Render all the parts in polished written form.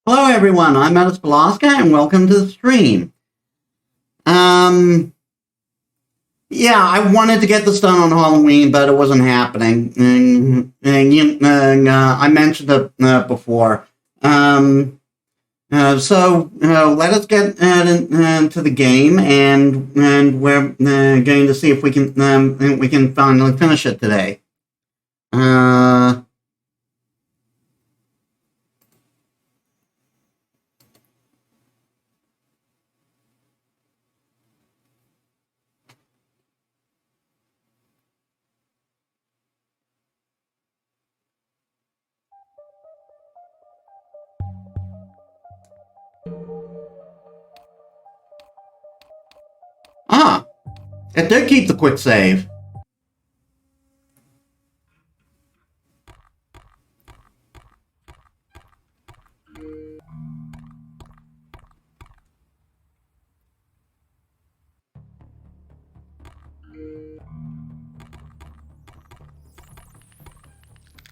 Hello everyone, I'm Metis Balaska and welcome to the stream. Yeah, I wanted to get this done on Halloween, but it wasn't happening. I mentioned it before. So let us get into the game, and we're going to see if we can finally finish it today. It did keep the quick save.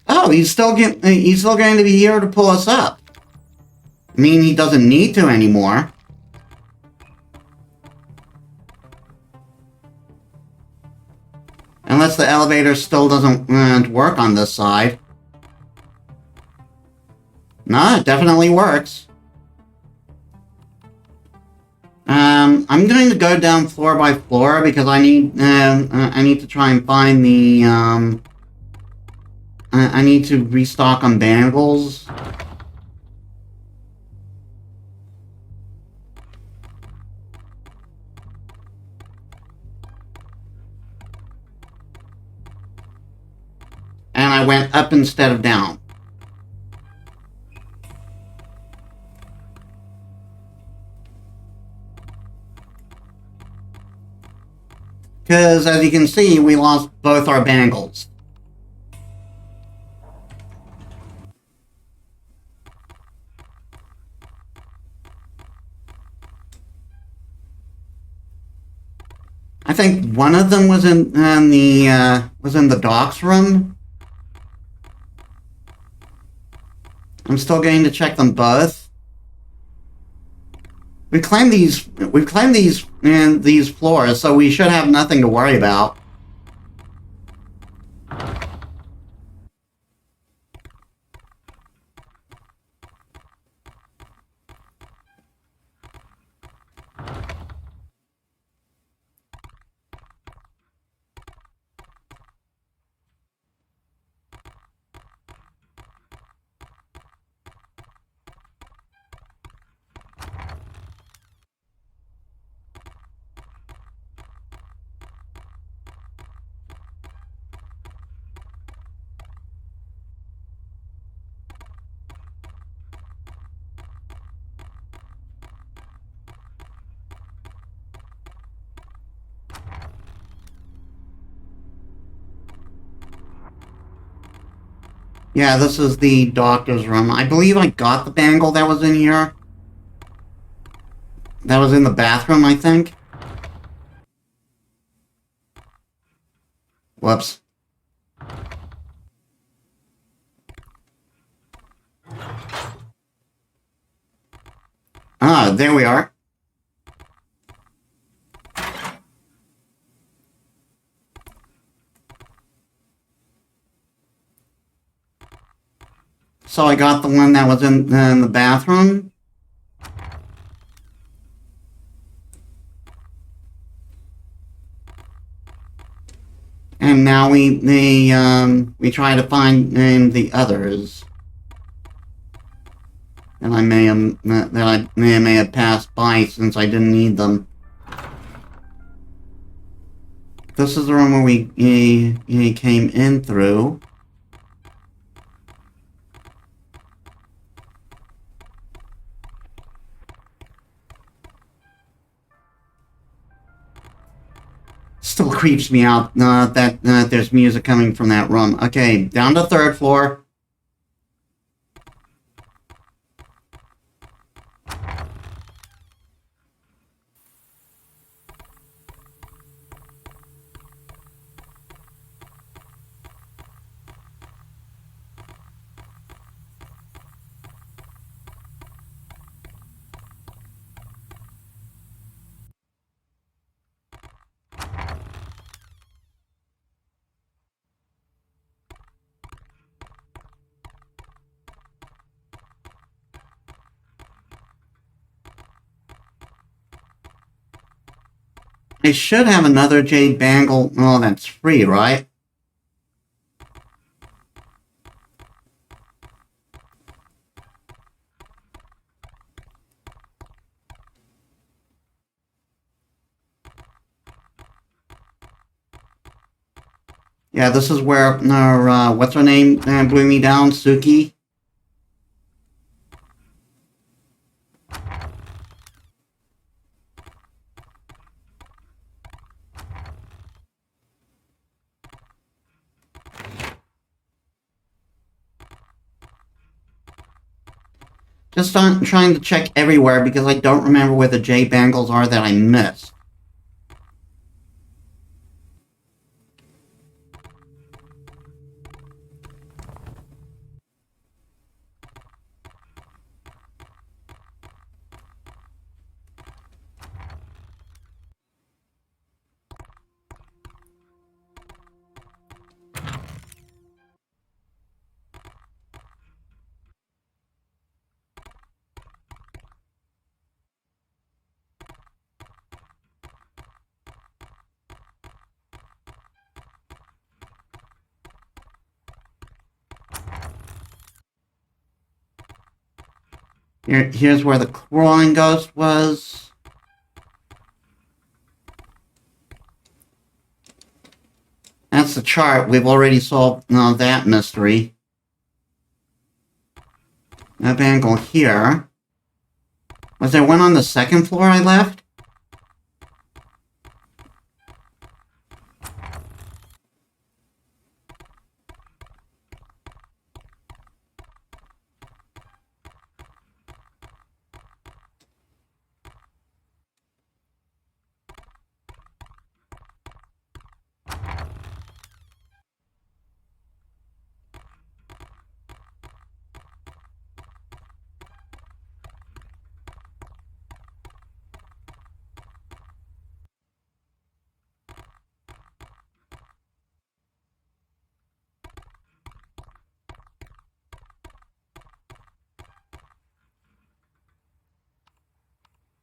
Oh, he's still going to be here to pull us up. I mean, he doesn't need to anymore. Unless the elevator still doesn't work on this side. No, it definitely works. I'm going to go down floor by floor because I need to try and find the I need to restock on bangles. And I went up instead of down. Because, as you can see, we lost both our bangles. I think one of them was in the docks room. I'm still going to check them both. We've claimed these floors, so we should have nothing to worry about. Yeah, this is the doctor's room. I believe I got the bangle that was in here. That was in the bathroom, I think. Whoops. Ah, there we are. So I got the one that was in the bathroom. And now we try to find the others. And I may have passed by since I didn't need them. This is the room where we came in through. Still creeps me out that there's music coming from that room. Okay, down to third floor. I should have another jade bangle. Oh, that's free, right? Yeah, this is where what's her name blew me down, Suki. Just trying to check everywhere because I don't remember where the jade bangles are that I missed. Here's where the crawling ghost was. That's the chart. We've already solved that mystery. That bangle here. Was there one on the second floor I left?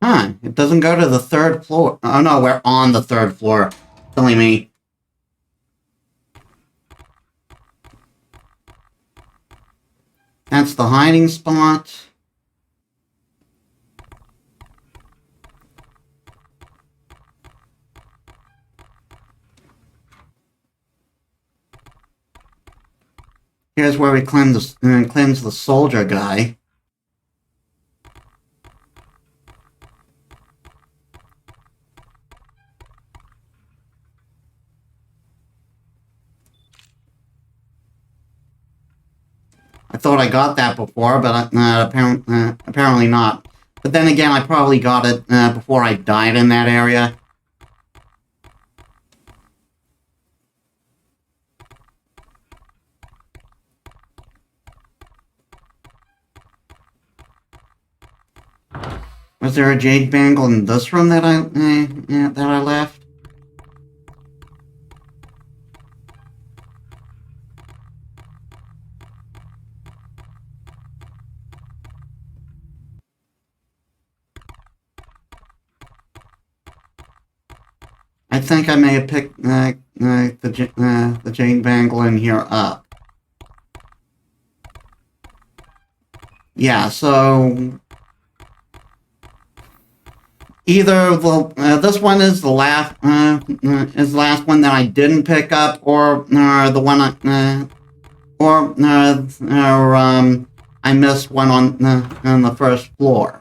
Huh, it doesn't go to the third floor. Oh no, we're on the third floor. Silly me. That's the hiding spot. Here's where we cleanse the soldier guy. I thought I got that before, but apparently not. But then again, I probably got it before I died in that area. Was there a jade bangle in this room that I left? I think I may have picked the jade bangle in here up. Yeah, so either this one is the last one that I didn't pick up, or the one I missed one on the first floor.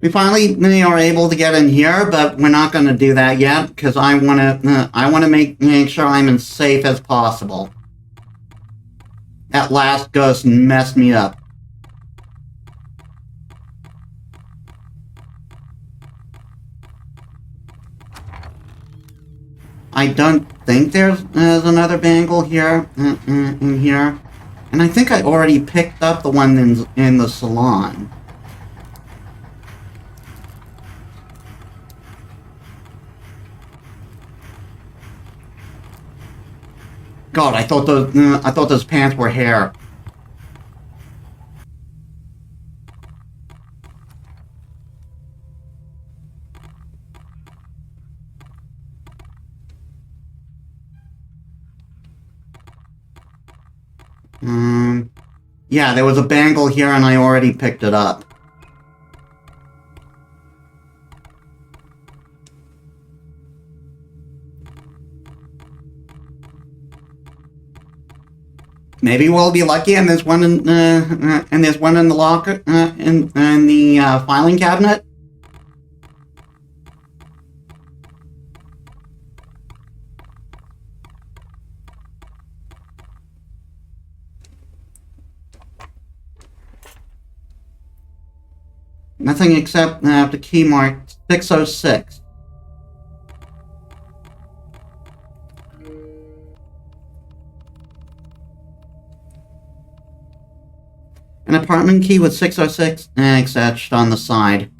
We finally are able to get in here, but we're not going to do that yet because I want to make sure I'm as safe as possible. That last ghost messed me up. I don't think there's another bangle here in here, and I think I already picked up the one in the salon. God, I thought those pants were hair. Yeah, there was a bangle here and I already picked it up. Maybe we'll be lucky and there's one in the locker, in the filing cabinet. Nothing except the key marked 606. An apartment key with 606 etched on the side.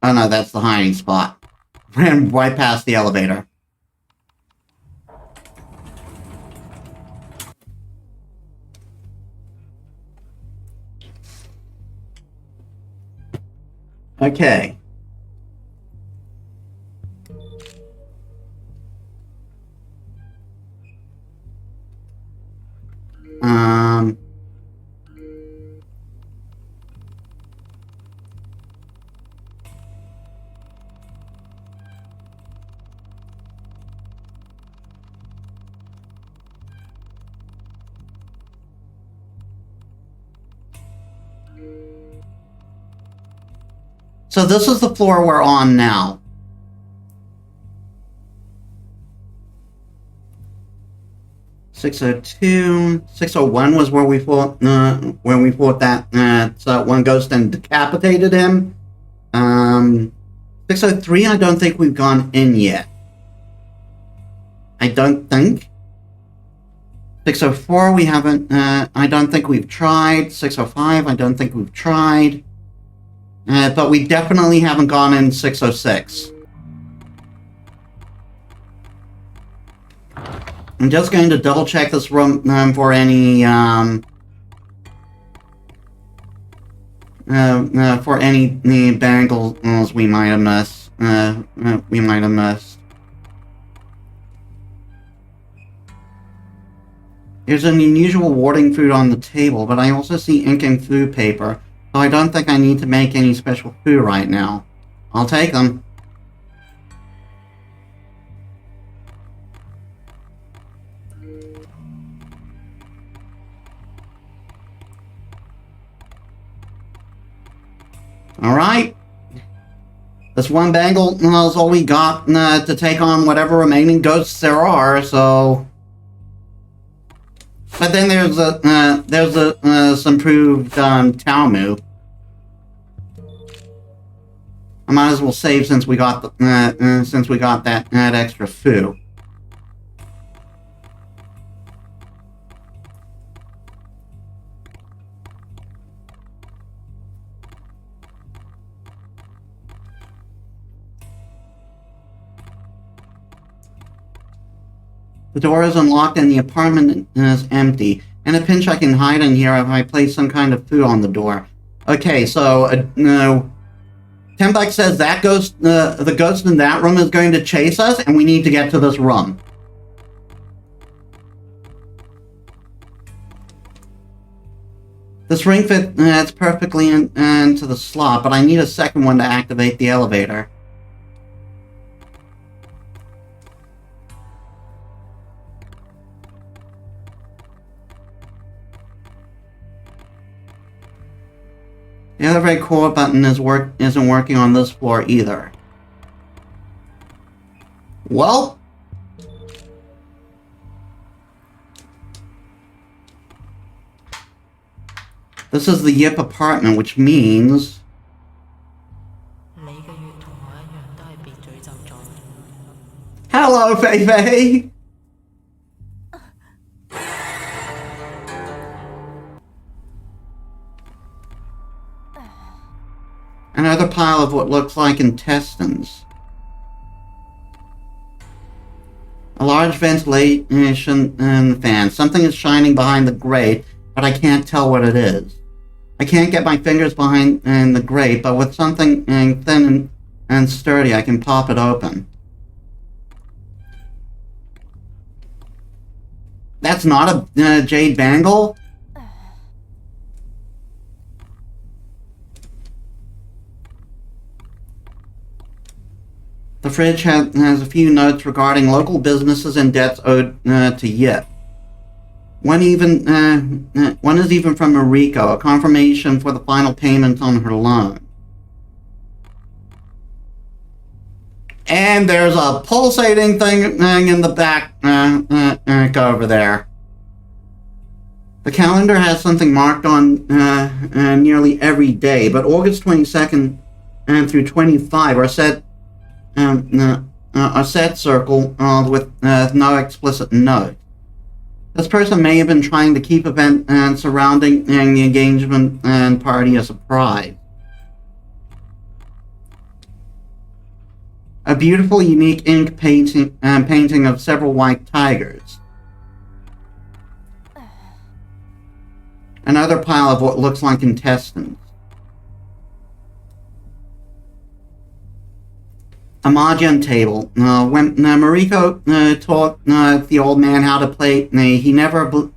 Oh no, that's the hiding spot. Ran right past the elevator. Okay. So this is the floor we're on now. (602), 601 was where we fought when we fought that one ghost and decapitated him. 603, I don't think we've gone in yet. I don't think. 604, we haven't. I don't think we've tried. 605, I don't think we've tried. But we definitely haven't gone in 606. I'm just going to double check this room for any bangles we might have missed. There's an unusual warding food on the table, but I also see ink and food paper. So I don't think I need to make any special food right now. I'll take them. Alright. This one bangle is all we got to take on whatever remaining ghosts there are, so... But then there's some improved Talmu. I might as well save since we got that extra foo. The door is unlocked and the apartment is empty. In a pinch I can hide in here if I place some kind of food on the door. Okay, so, Tembuck says that ghost, the ghost in that room is going to chase us, and we need to get to this room. This ring fits perfectly into the slot, but I need a second one to activate the elevator. The elevate core button isn't working on this floor either. Well... This is the Yip apartment, which means... Hello, Fei Fei! Another pile of what looks like intestines. A large ventilation fan. Something is shining behind the grate, but I can't tell what it is. I can't get my fingers behind the grate, but with something thin and sturdy, I can pop it open. That's not a jade bangle? The fridge has a few notes regarding local businesses and debts owed to Yip. One is even from Mariko, a confirmation for the final payment on her loan. And there's a pulsating thing in the back over there. The calendar has something marked on nearly every day, but August 22nd through 25 are set circle with no explicit note. This person may have been trying to keep events surrounding the engagement and party a surprise. A beautiful, unique ink painting of several white tigers. Another pile of what looks like intestines. A mahjong table. When Mariko taught the old man how to play, he never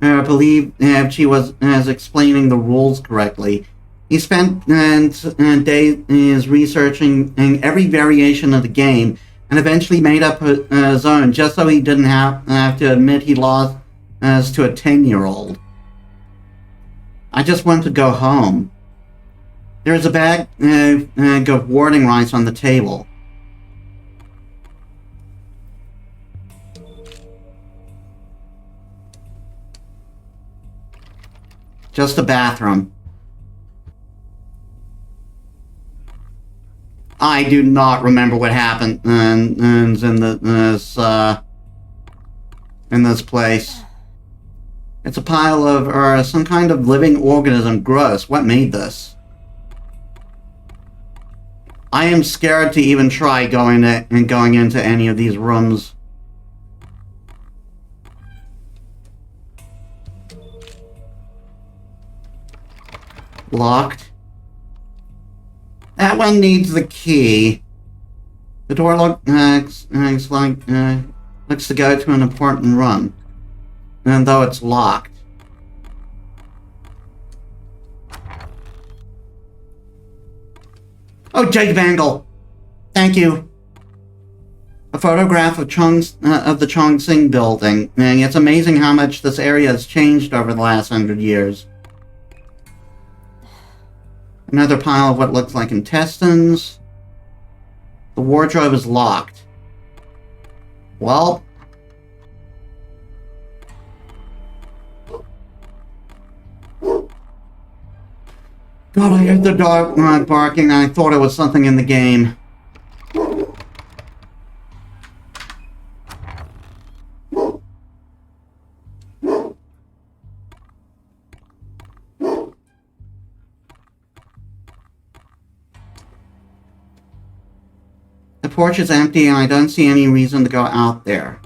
believed she was explaining the rules correctly. He spent days researching every variation of the game and eventually made up his own just so he didn't have to admit he lost to a 10-year-old. I just want to go home. There is a bag of warding rice on the table. Just a bathroom. I do not remember what happened in this place. It's a pile of some kind of living organism. Gross. What made this? I am scared to even try going into any of these rooms. Locked. That one needs the key. The door looks to go to an important room, even though it's locked. Oh, Jade Bangle! Thank you. A photograph of the Chongsing building. And it's amazing how much this area has changed over the last 100 years. Another pile of what looks like intestines. The wardrobe is locked. Well... God, I heard the dog barking and I thought it was something in the game. The porch is empty and I don't see any reason to go out there.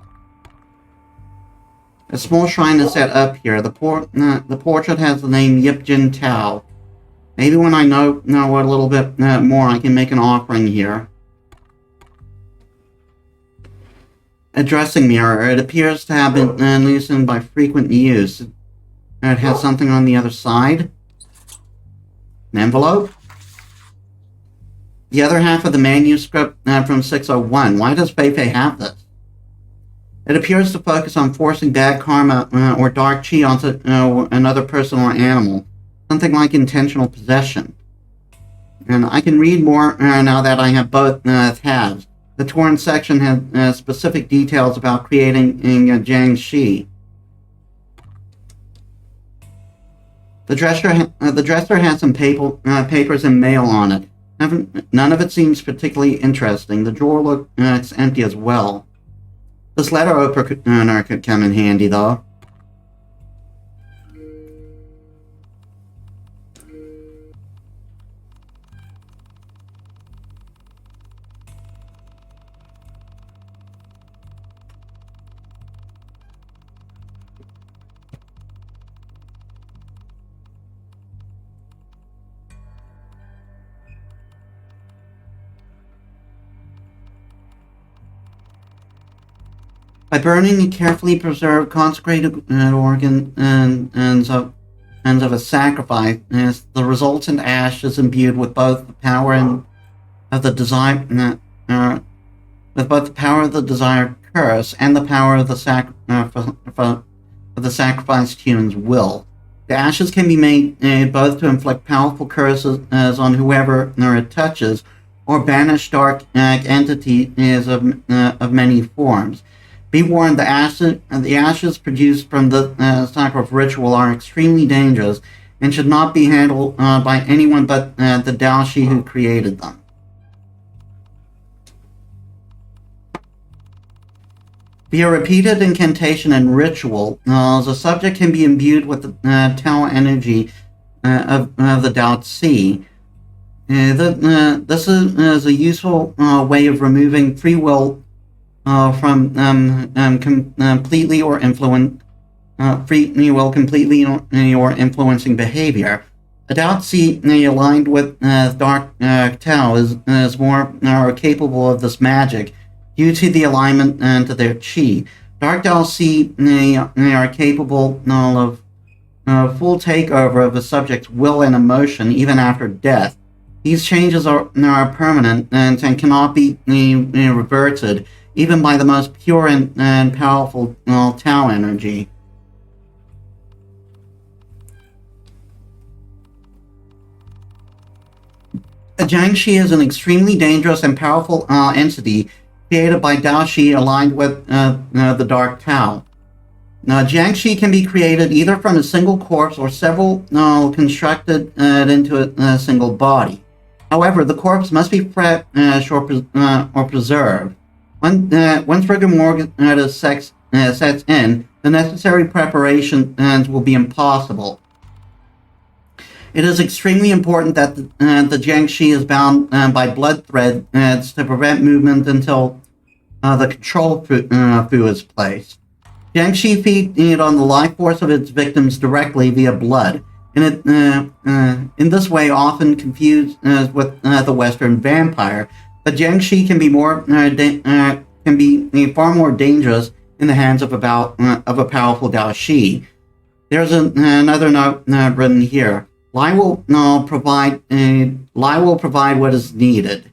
A small shrine is set up here. The portrait has the name Yip Jin Tao. Maybe when I know a little bit more, I can make an offering here. A dressing mirror. It appears to have been loosened by frequent use. It has something on the other side. An envelope. The other half of the manuscript from 601. Why does Fei Fei have this? It appears to focus on forcing bad karma or dark chi onto another person or animal. something like intentional possession. And I can read more now that I have both tabs. The torn section has specific details about creating Jiangxi. The dresser has some papers and mail on it. None of it seems particularly interesting. The drawer looks empty as well. This letter opener could come in handy, though. By burning a carefully preserved, consecrated organ ends of a sacrifice, the resultant ash is imbued with both the power of the desired curse and the power of the sacrificed human's will. The ashes can be made both to inflict powerful curses on whoever it touches, or banish dark entities of many forms. Be warned, the ashes produced from the type of ritual are extremely dangerous and should not be handled by anyone but the Daoshi who created them. Via repeated incantation and ritual, the subject can be imbued with the Tao energy of the Dao Ci. This is a useful way of removing free will from completely or influencing behavior. A Dao Ci aligned with Dark Tao is more capable of this magic due to the alignment to their Qi. Dark Dao Ci are capable of full takeover of a subject's will and emotion even after death. These changes are permanent and cannot be reverted even by the most pure and powerful Tao energy. A Jiangxi is an extremely dangerous and powerful entity created by Daoshi aligned with the Dark Tao. Now, Jiangxi can be created either from a single corpse or several constructed into a single body. However, the corpse must be fresh or preserved. Once rigor mortis sets in, the necessary preparations will be impossible. It is extremely important that the Jiangxi is bound by blood threads to prevent movement until the control fu is placed. Jiangxi feed on the life force of its victims directly via blood, and in this way often confused with the Western vampire. But Jiangxi can be far more dangerous in the hands of a powerful Daoshi. There's another note written here. Lai will provide what is needed.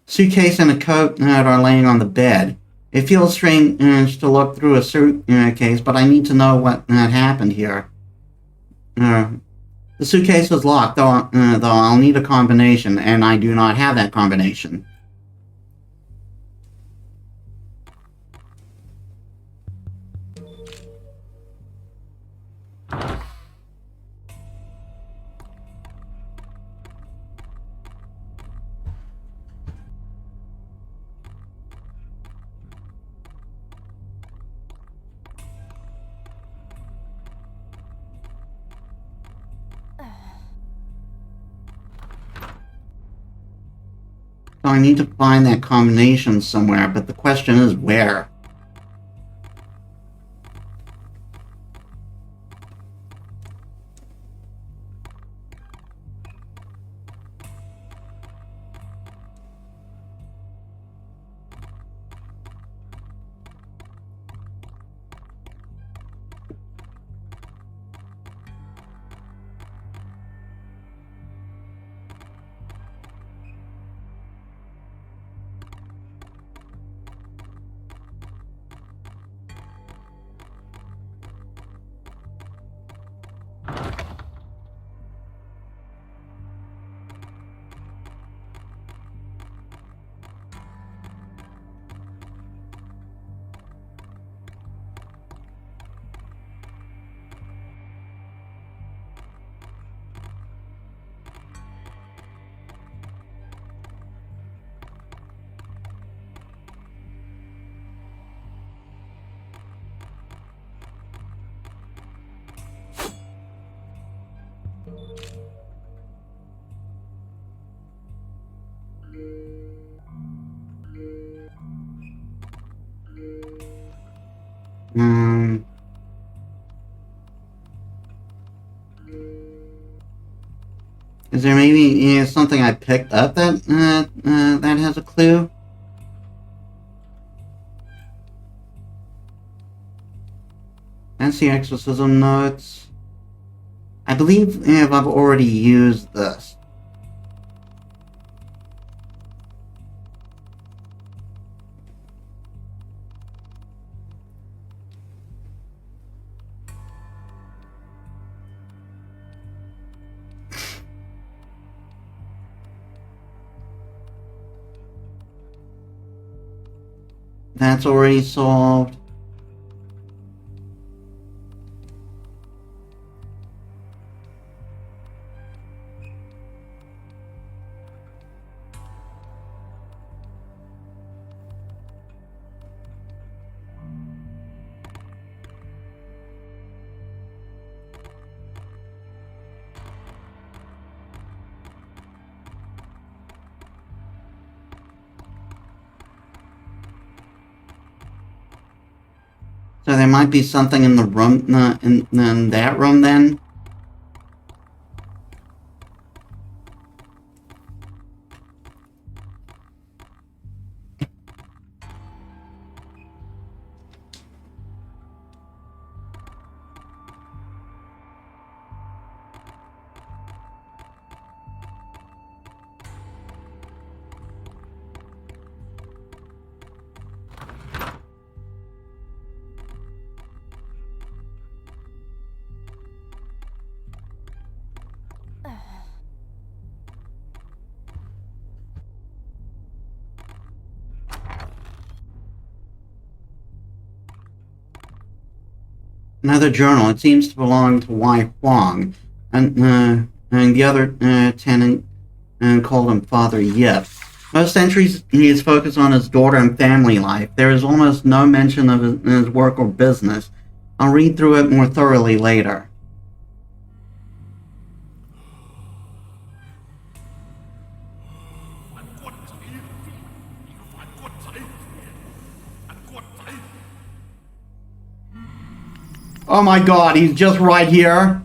Suitcase and a coat are laying on the bed. It feels strange to look through a suitcase, but I need to know what happened here. The suitcase is locked, though I'll need a combination, and I do not have that combination. So I need to find that combination somewhere, but the question is where? Is there maybe something I picked up that that has a clue? That's the exorcism notes. I believe I've already used this. That's already solved. So there might be something in the room, in that room then? Another journal. It seems to belong to Wai Huang, and the other tenant called him Father Yip. Most entries he is focused on his daughter and family life. There is almost no mention of his work or business. I'll read through it more thoroughly later. Oh my god, he's just right here.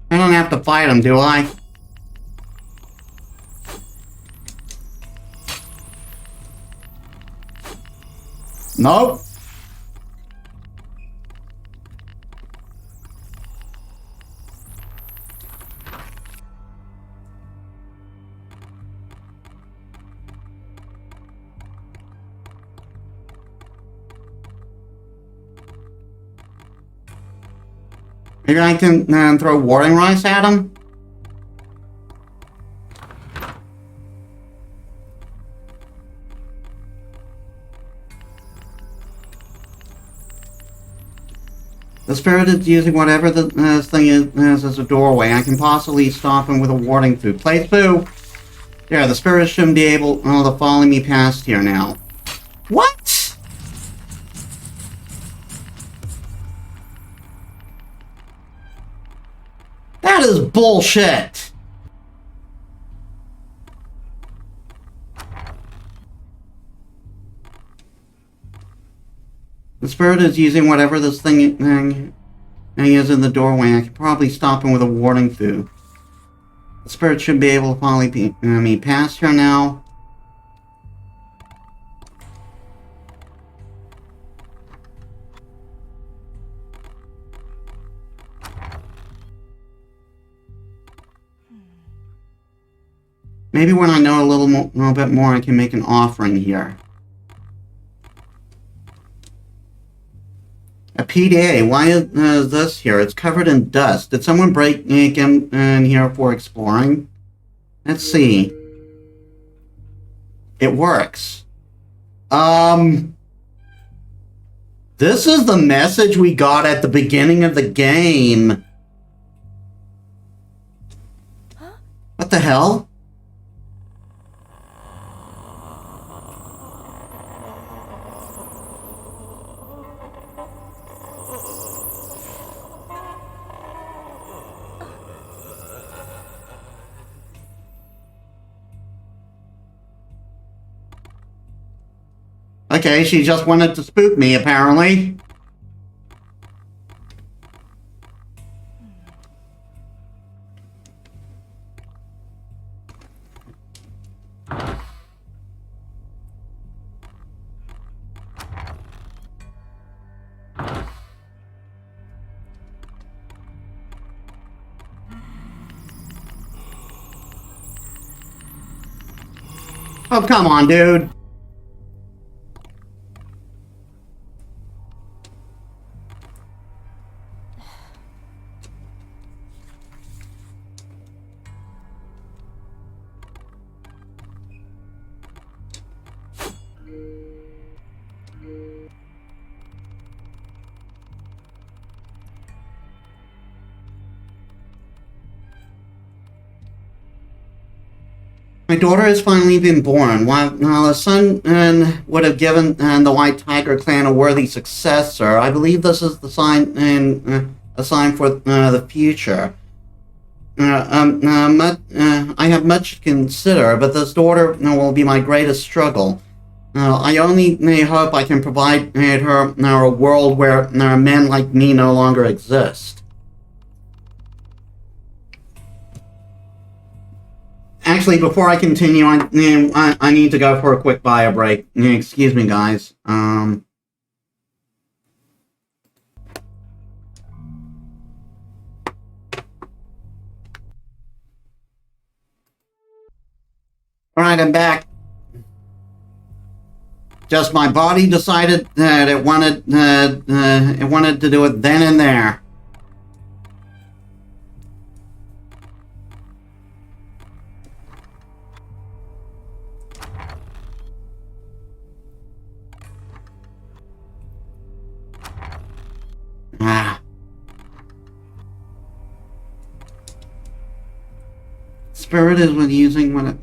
I don't have to fight him, do I? Nope. Maybe I can throw warning rice at him? This spirit is using whatever the thing is as a doorway. I can possibly stop him with a warding food. Place boo! There, the spirit shouldn't be able to follow me past here now. What? That is bullshit! The spirit is using whatever this thing is in the doorway. I can probably stop him with a warding food. The spirit should be able to follow me past here now. Maybe when I know a little bit more, I can make an offering here. A PDA. Why is this here? It's covered in dust. Did someone break in here for exploring? Let's see. It works. This is the message we got at the beginning of the game. What the hell? Okay, she just wanted to spook me, apparently. Oh, come on, dude. My daughter has finally been born. While the son would have given the White Tiger clan a worthy successor, I believe this is the sign a sign for the future. I have much to consider, but this daughter will be my greatest struggle. I only hope I can provide her a world where men like me no longer exist. Actually, before I continue, I need to go for a quick bio break. Excuse me, guys. Alright, I'm back. Just my body decided that it wanted to do it then and there. Spirit is with using what it,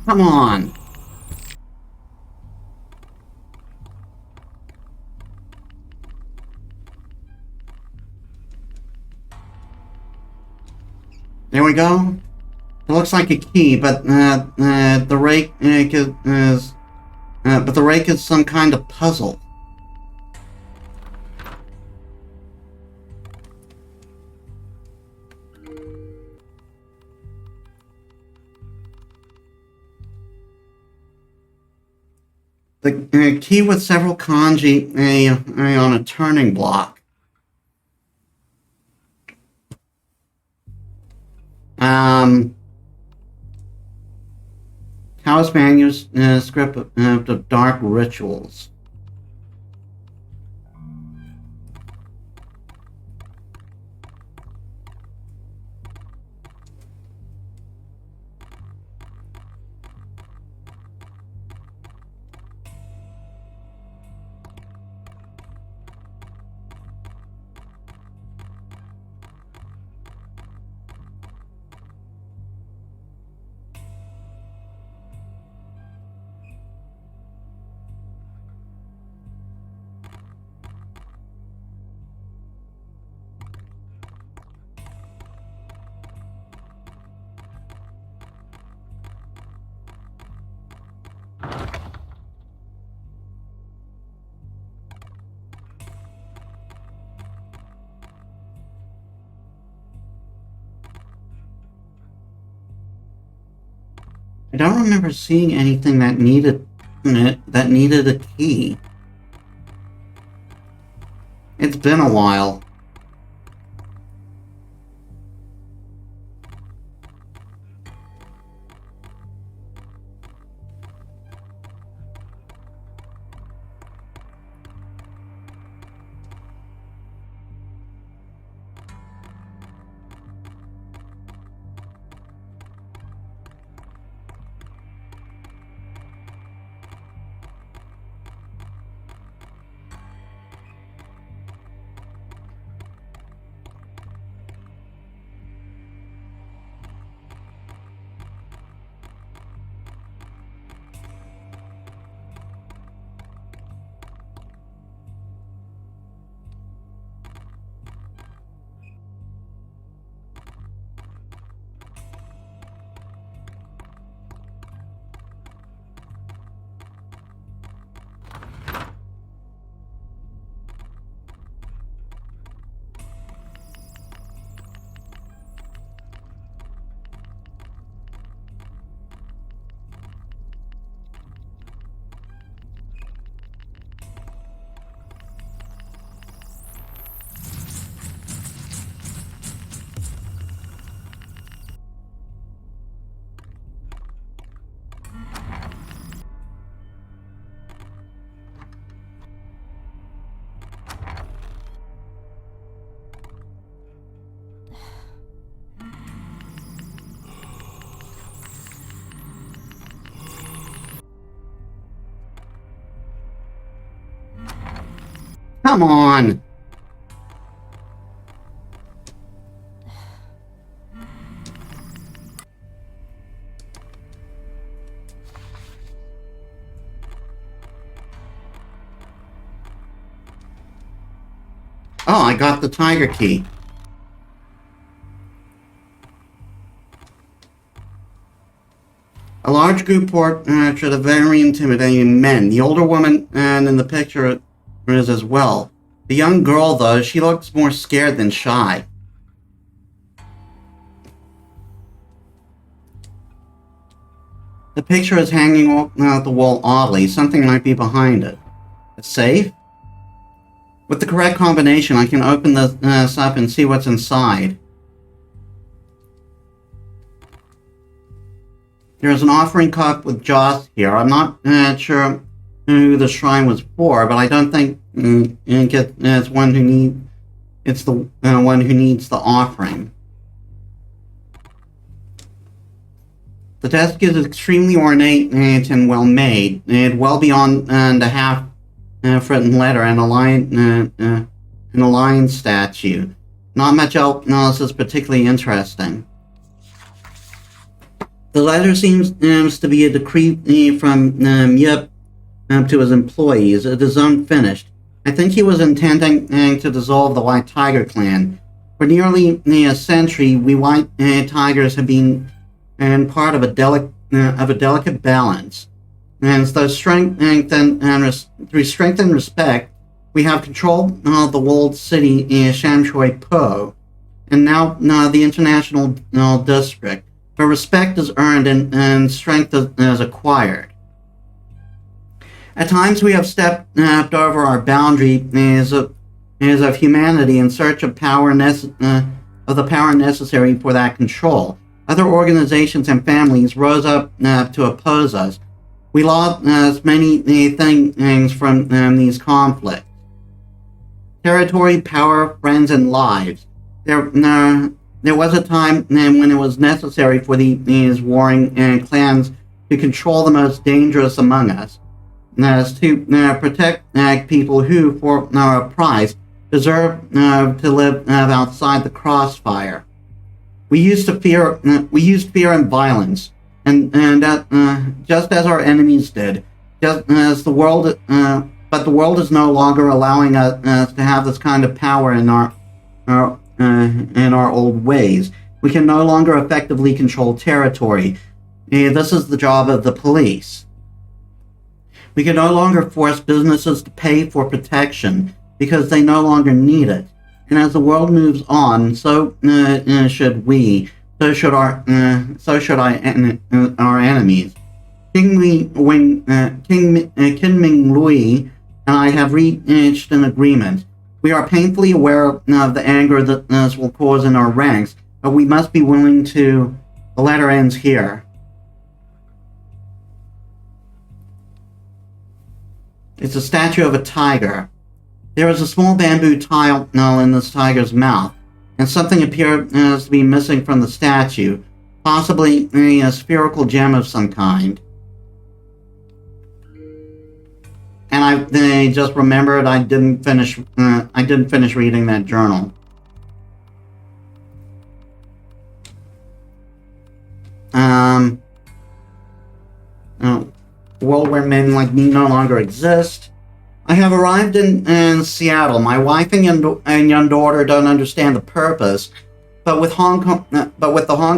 Come on. There we go. It looks like a key, but the rake but the rake is some kind of puzzle. The key with several kanji on a turning block. Taoist manuscript of dark rituals. I don't remember seeing anything that needed a key. It's been a while. Come on! Oh, I got the tiger key. A large group portrait of very intimidating men. The older woman and in the picture is as well. The young girl, though, she looks more scared than shy. The picture is hanging off the wall oddly. Something might be behind it. A safe? With the correct combination, I can open this up and see what's inside. There's an offering cup with jaws here. I'm not sure who the shrine was for, but I don't think it's one who it's the one who needs the offering. The desk is extremely ornate and well made, and well beyond the half-foot letter and a lion statue. Not much else is particularly interesting. The letter seems to be a decree from Yip to his employees. It is unfinished. I think he was intending to dissolve the White Tiger clan. For nearly a century, we White Tigers have been part of a delicate balance. And through strength and respect, we have controlled the walled city Shamshui Po, and now the international district. But respect is earned and strength is acquired. At times we have stepped over our boundaries of humanity in search of the power necessary for that control. Other organizations and families rose up to oppose us. We lost many things from these conflicts. Territory, power, friends, and lives. There was a time when it was necessary for these warring clans to control the most dangerous among us, to protect people who, for a price, deserve to live outside the crossfire. We used fear and violence, and just as our enemies did, just as the world. But the world is no longer allowing us to have this kind of power in our old ways. We can no longer effectively control territory. This is the job of the police. We can no longer force businesses to pay for protection because they no longer need it. And as the world moves on, so should we. So should our enemies. King Ming Lui and I have reached an agreement. We are painfully aware of the anger that this will cause in our ranks, but we must be willing to. The letter ends here. It's a statue of a tiger. There is a small bamboo tile in this tiger's mouth, and something appears to be missing from the statue, possibly a spherical gem of some kind. And I just remembered I didn't finish reading that journal. World where men like me no longer exist. I have arrived in Seattle. My wife and young daughter don't understand the purpose, but with the Hong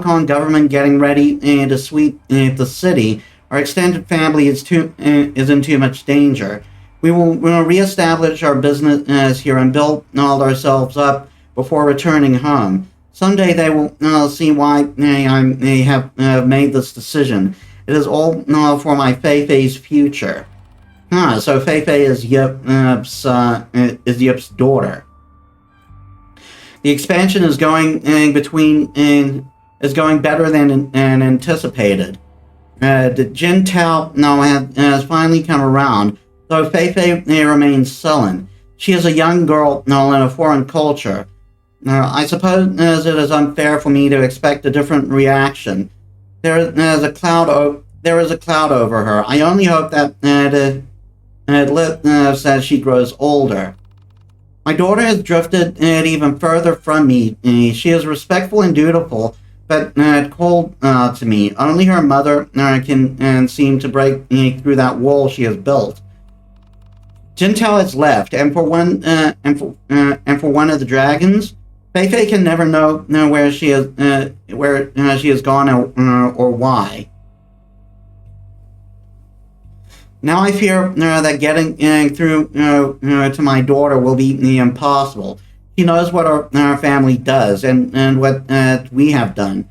Kong government getting ready to sweep the city, our extended family is in too much danger. We'll reestablish our business here and build ourselves up before returning home. Someday they will see why I have made this decision. It is all for my Fei-Fei's future. So Fei-Fei is Yip's daughter. The expansion is going better than anticipated. The Jin Tao has finally come around, though Fei-Fei remains sullen. She is a young girl in a foreign culture. I suppose it is unfair for me to expect a different reaction. There is a cloud over her. I only hope that as she grows older. My daughter has drifted even further from me. She is respectful and dutiful, but cold to me. Only her mother can seem to break through that wall she has built. Jintel has left, and for one of the dragons, Fei-Fei can never know where she has gone or why. Now I fear that getting through to my daughter will be impossible. She knows what our family does and what we have done.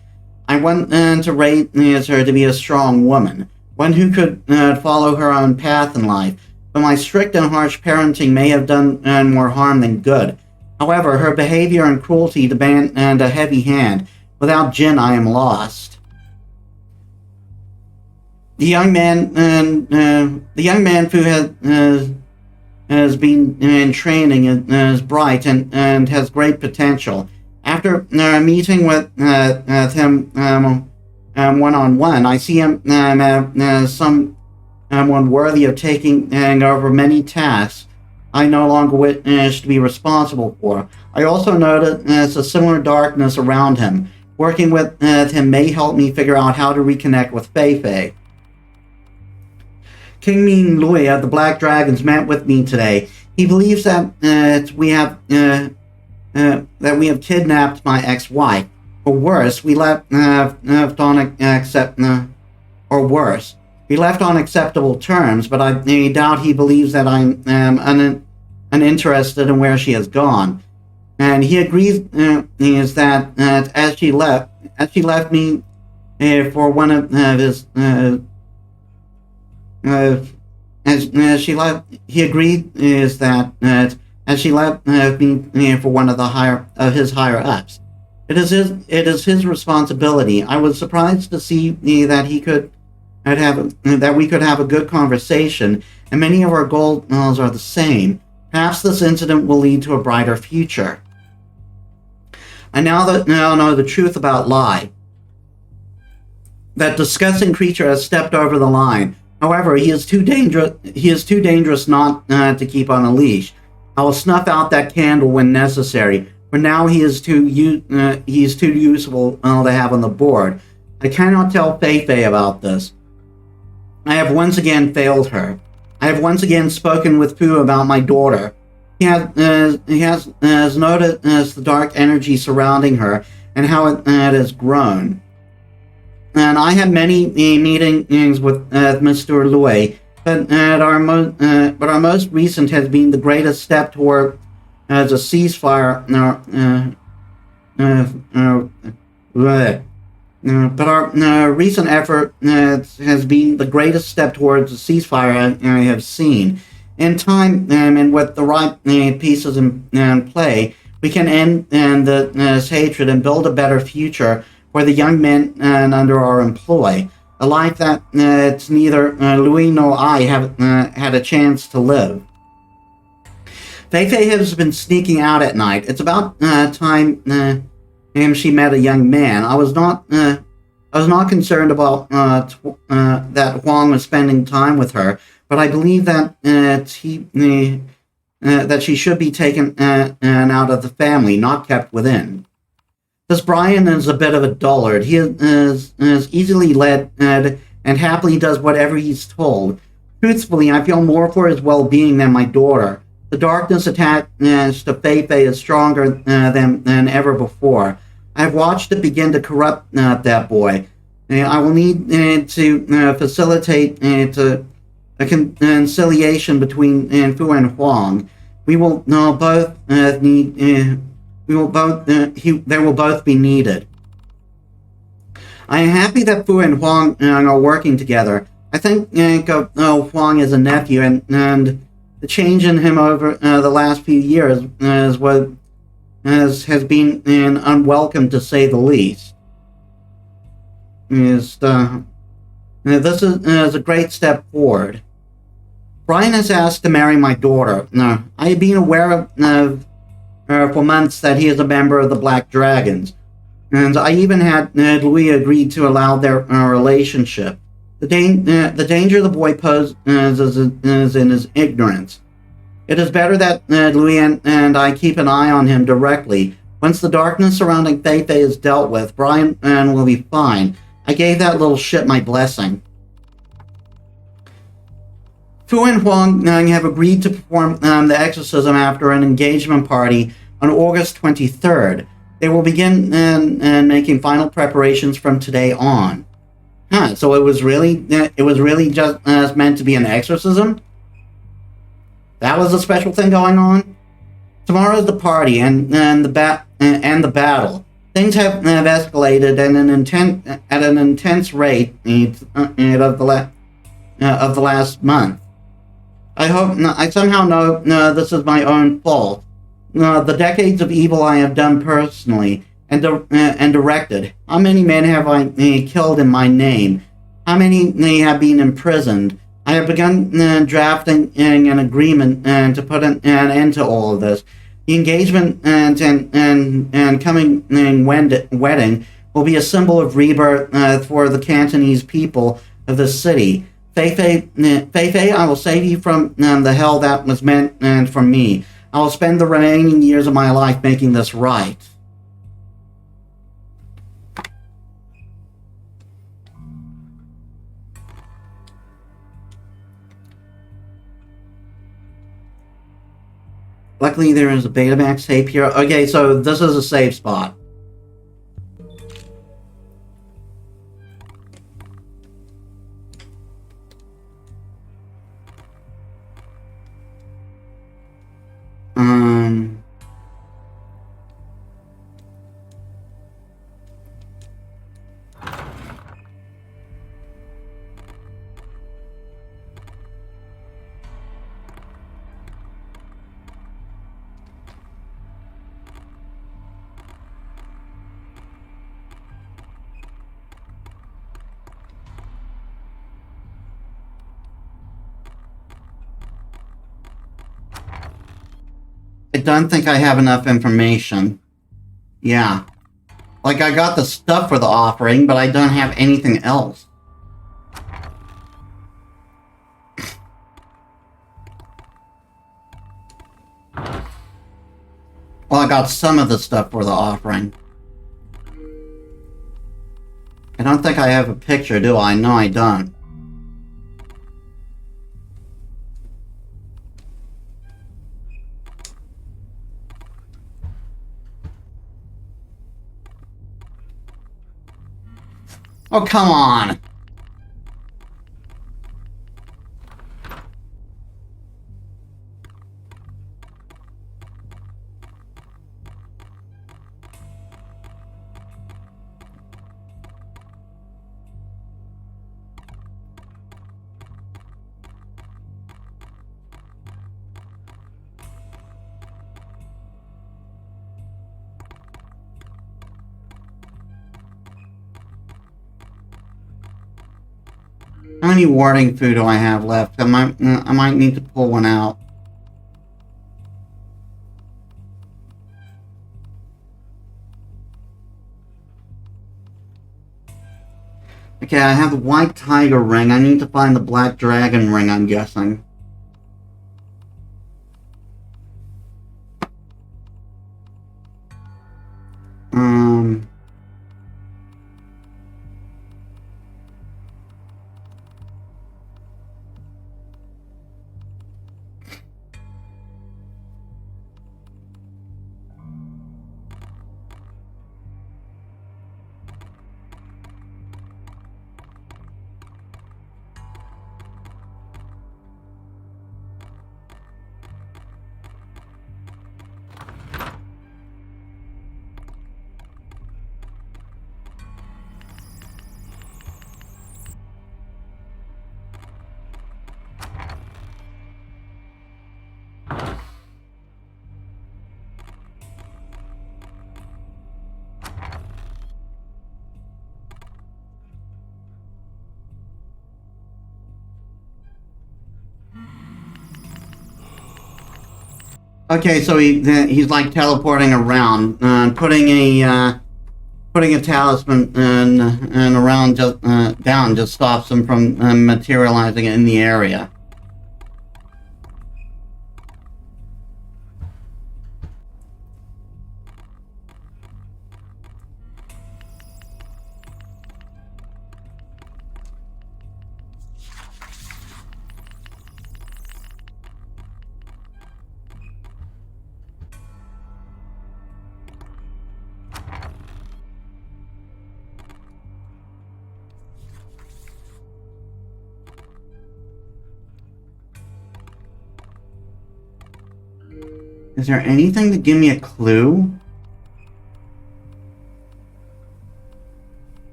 I want to raise her to be a strong woman, one who could follow her own path in life. But my strict and harsh parenting may have done more harm than good. However, her behavior and cruelty demand a heavy hand. Without Jin, I am lost. The young man who has been in training is bright and has great potential. After meeting with him one-on-one, I see him as someone worthy of taking over many tasks I no longer wish to be responsible for. I also notice a similar darkness around him. Working with him may help me figure out how to reconnect with Fei-Fei. King Ming Lui of the Black Dragons met with me today. He believes that we have kidnapped my ex-wife, or worse, we left on unacceptable terms. But I doubt he believes that I'm uninterested in where she has gone. And he agrees is that as she left me for one of his. He agreed is that as she left me for one of his higher ups. It is his responsibility. I was surprised to see that we could have a good conversation, and many of our goals are the same. Perhaps this incident will lead to a brighter future. I now know the truth about Lai. That disgusting creature has stepped over the line. However, he is too dangerous not to keep on a leash. I will snuff out that candle when necessary. For now, he is too useful to have on the board. I cannot tell Feifei about this. I have once again failed her. I have once again spoken with Fu about my daughter. He has noticed the dark energy surrounding her and how it has grown. And I had many meetings with Mr. Lui, but our most recent has been the greatest step toward a ceasefire. But our recent effort has been the greatest step towards a ceasefire I have seen. In time and with the right pieces in play, we can end this hatred and build a better future for the young men under our employ, a life that neither Louis nor I have had a chance to live. Feifei has been sneaking out at night. It's about time she met a young man. I was not concerned about that Huang was spending time with her, but I believe that that she should be taken out of the family, not kept within. This Brian is a bit of a dullard. He is easily led and happily does whatever he's told. Truthfully, I feel more for his well-being than my daughter. The darkness attached to Feifei is stronger than ever before. I have watched it begin to corrupt that boy. I will need to facilitate a conciliation between Fu and Huang. We will both need. They will both be needed. I am happy that Fu and Huang are working together. I think of Huang as a nephew, and the change in him over the last few years has been unwelcome, to say the least. This is a great step forward. Brian has asked to marry my daughter. I have been aware of for months that he is a member of the Black Dragons, and I even had Louis agree to allow their relationship. The danger the boy poses is in his ignorance. It is better that Louis and I keep an eye on him directly. Once the darkness surrounding Feifei is dealt with, Brian will be fine. I gave that little shit my blessing. Fu and Huang have agreed to perform the exorcism after an engagement party on August 23rd. They will begin making final preparations from today on. So it was really just meant to be an exorcism? That was a special thing going on? Tomorrow's the party and the battle. Things have escalated at an intense rate of the last month. I somehow know this is my own fault. The decades of evil I have done personally and directed. How many men have I killed in my name? How many have been imprisoned? I have begun drafting an agreement to put an end to all of this. The engagement and coming wedding will be a symbol of rebirth for the Cantonese people of the city. Feifei, I will save you from the hell that was meant for me. I will spend the remaining years of my life making this right. Luckily, there is a Betamax tape here. Okay, so this is a save spot. don't think I have enough information. Yeah. Like, I got the stuff for the offering, but I don't have anything else. Well, I got some of the stuff for the offering. I don't think I have a picture, do I? No, I don't. Oh, come on! How many warding food do I have left? I might need to pull one out. Okay, I have the white tiger ring. I need to find the black dragon ring, I'm guessing. Okay, so he's like teleporting around, putting a talisman and around just down just stops him from materializing in the area. Is there anything to give me a clue?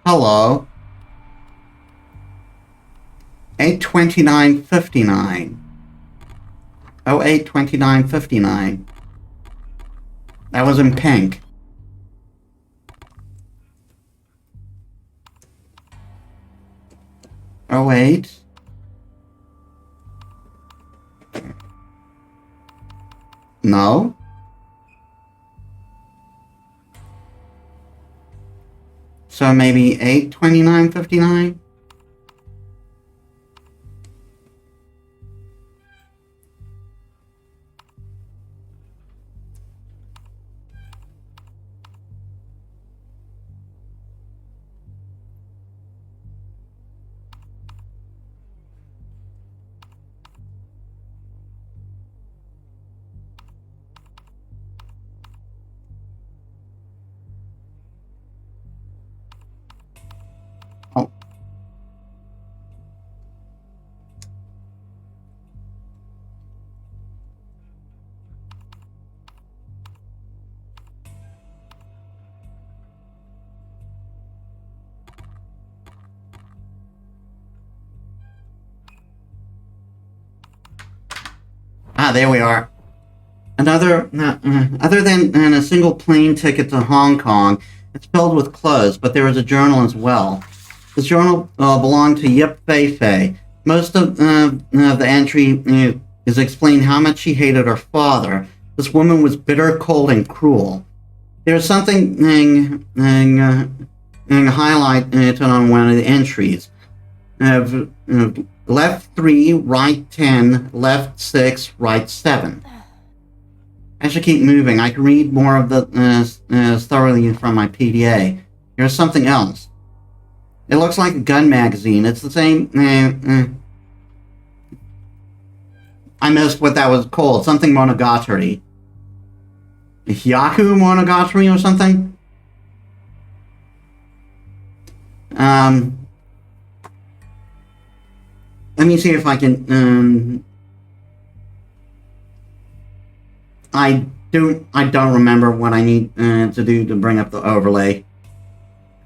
Hello. 829.59. 0829.59. That was in pink. Oh, wait. No? So maybe 829.59? there we are. Other than a single plane ticket to Hong Kong, it's filled with clothes, but there is a journal as well. This journal belonged to Yip Fei Fei. Most of the entry is explaining how much she hated her father. This woman was bitter, cold, and cruel. There's something highlighted on one of the entries. Left 3, right 10, left 6, right 7. I should keep moving. I can read more of the thoroughly from my PDA. Here's something else. It looks like a gun magazine. It's the same... I missed what that was called. Something Monogatari. Hyaku Monogatari or something? Let me see if I can... I don't remember what I need to do to bring up the overlay.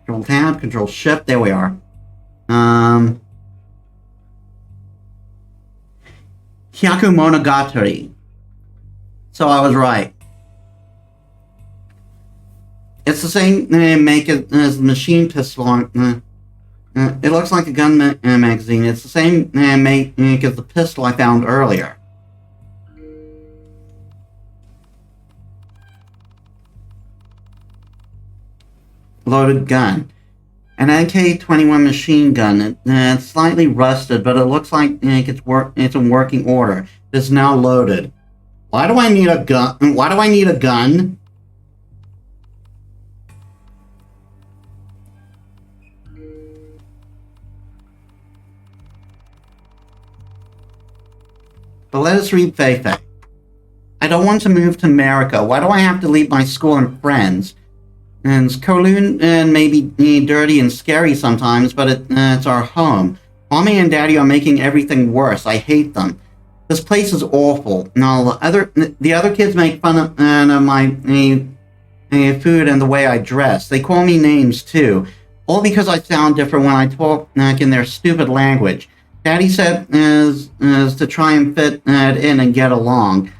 Control Tab, Control Shift, there we are. Hyaku Monogatari. So I was right. It's the same make as the machine pistol. It looks like a gun magazine. It's the same make as the pistol I found earlier. Loaded gun. An AK-21 machine gun. It's slightly rusted, but it looks like it's in working order. It's now loaded. Why do I need a gun? Why do I need a gun? But let us read Fei Fei. I don't want to move to America. Why do I have to leave my school and friends? And Kowloon may be dirty and scary sometimes, but it's our home. Mommy and Daddy are making everything worse. I hate them. This place is awful. Now the other kids make fun of my food and the way I dress. They call me names too, all because I sound different when I talk in their stupid language. Daddy said is to try and fit in and get along,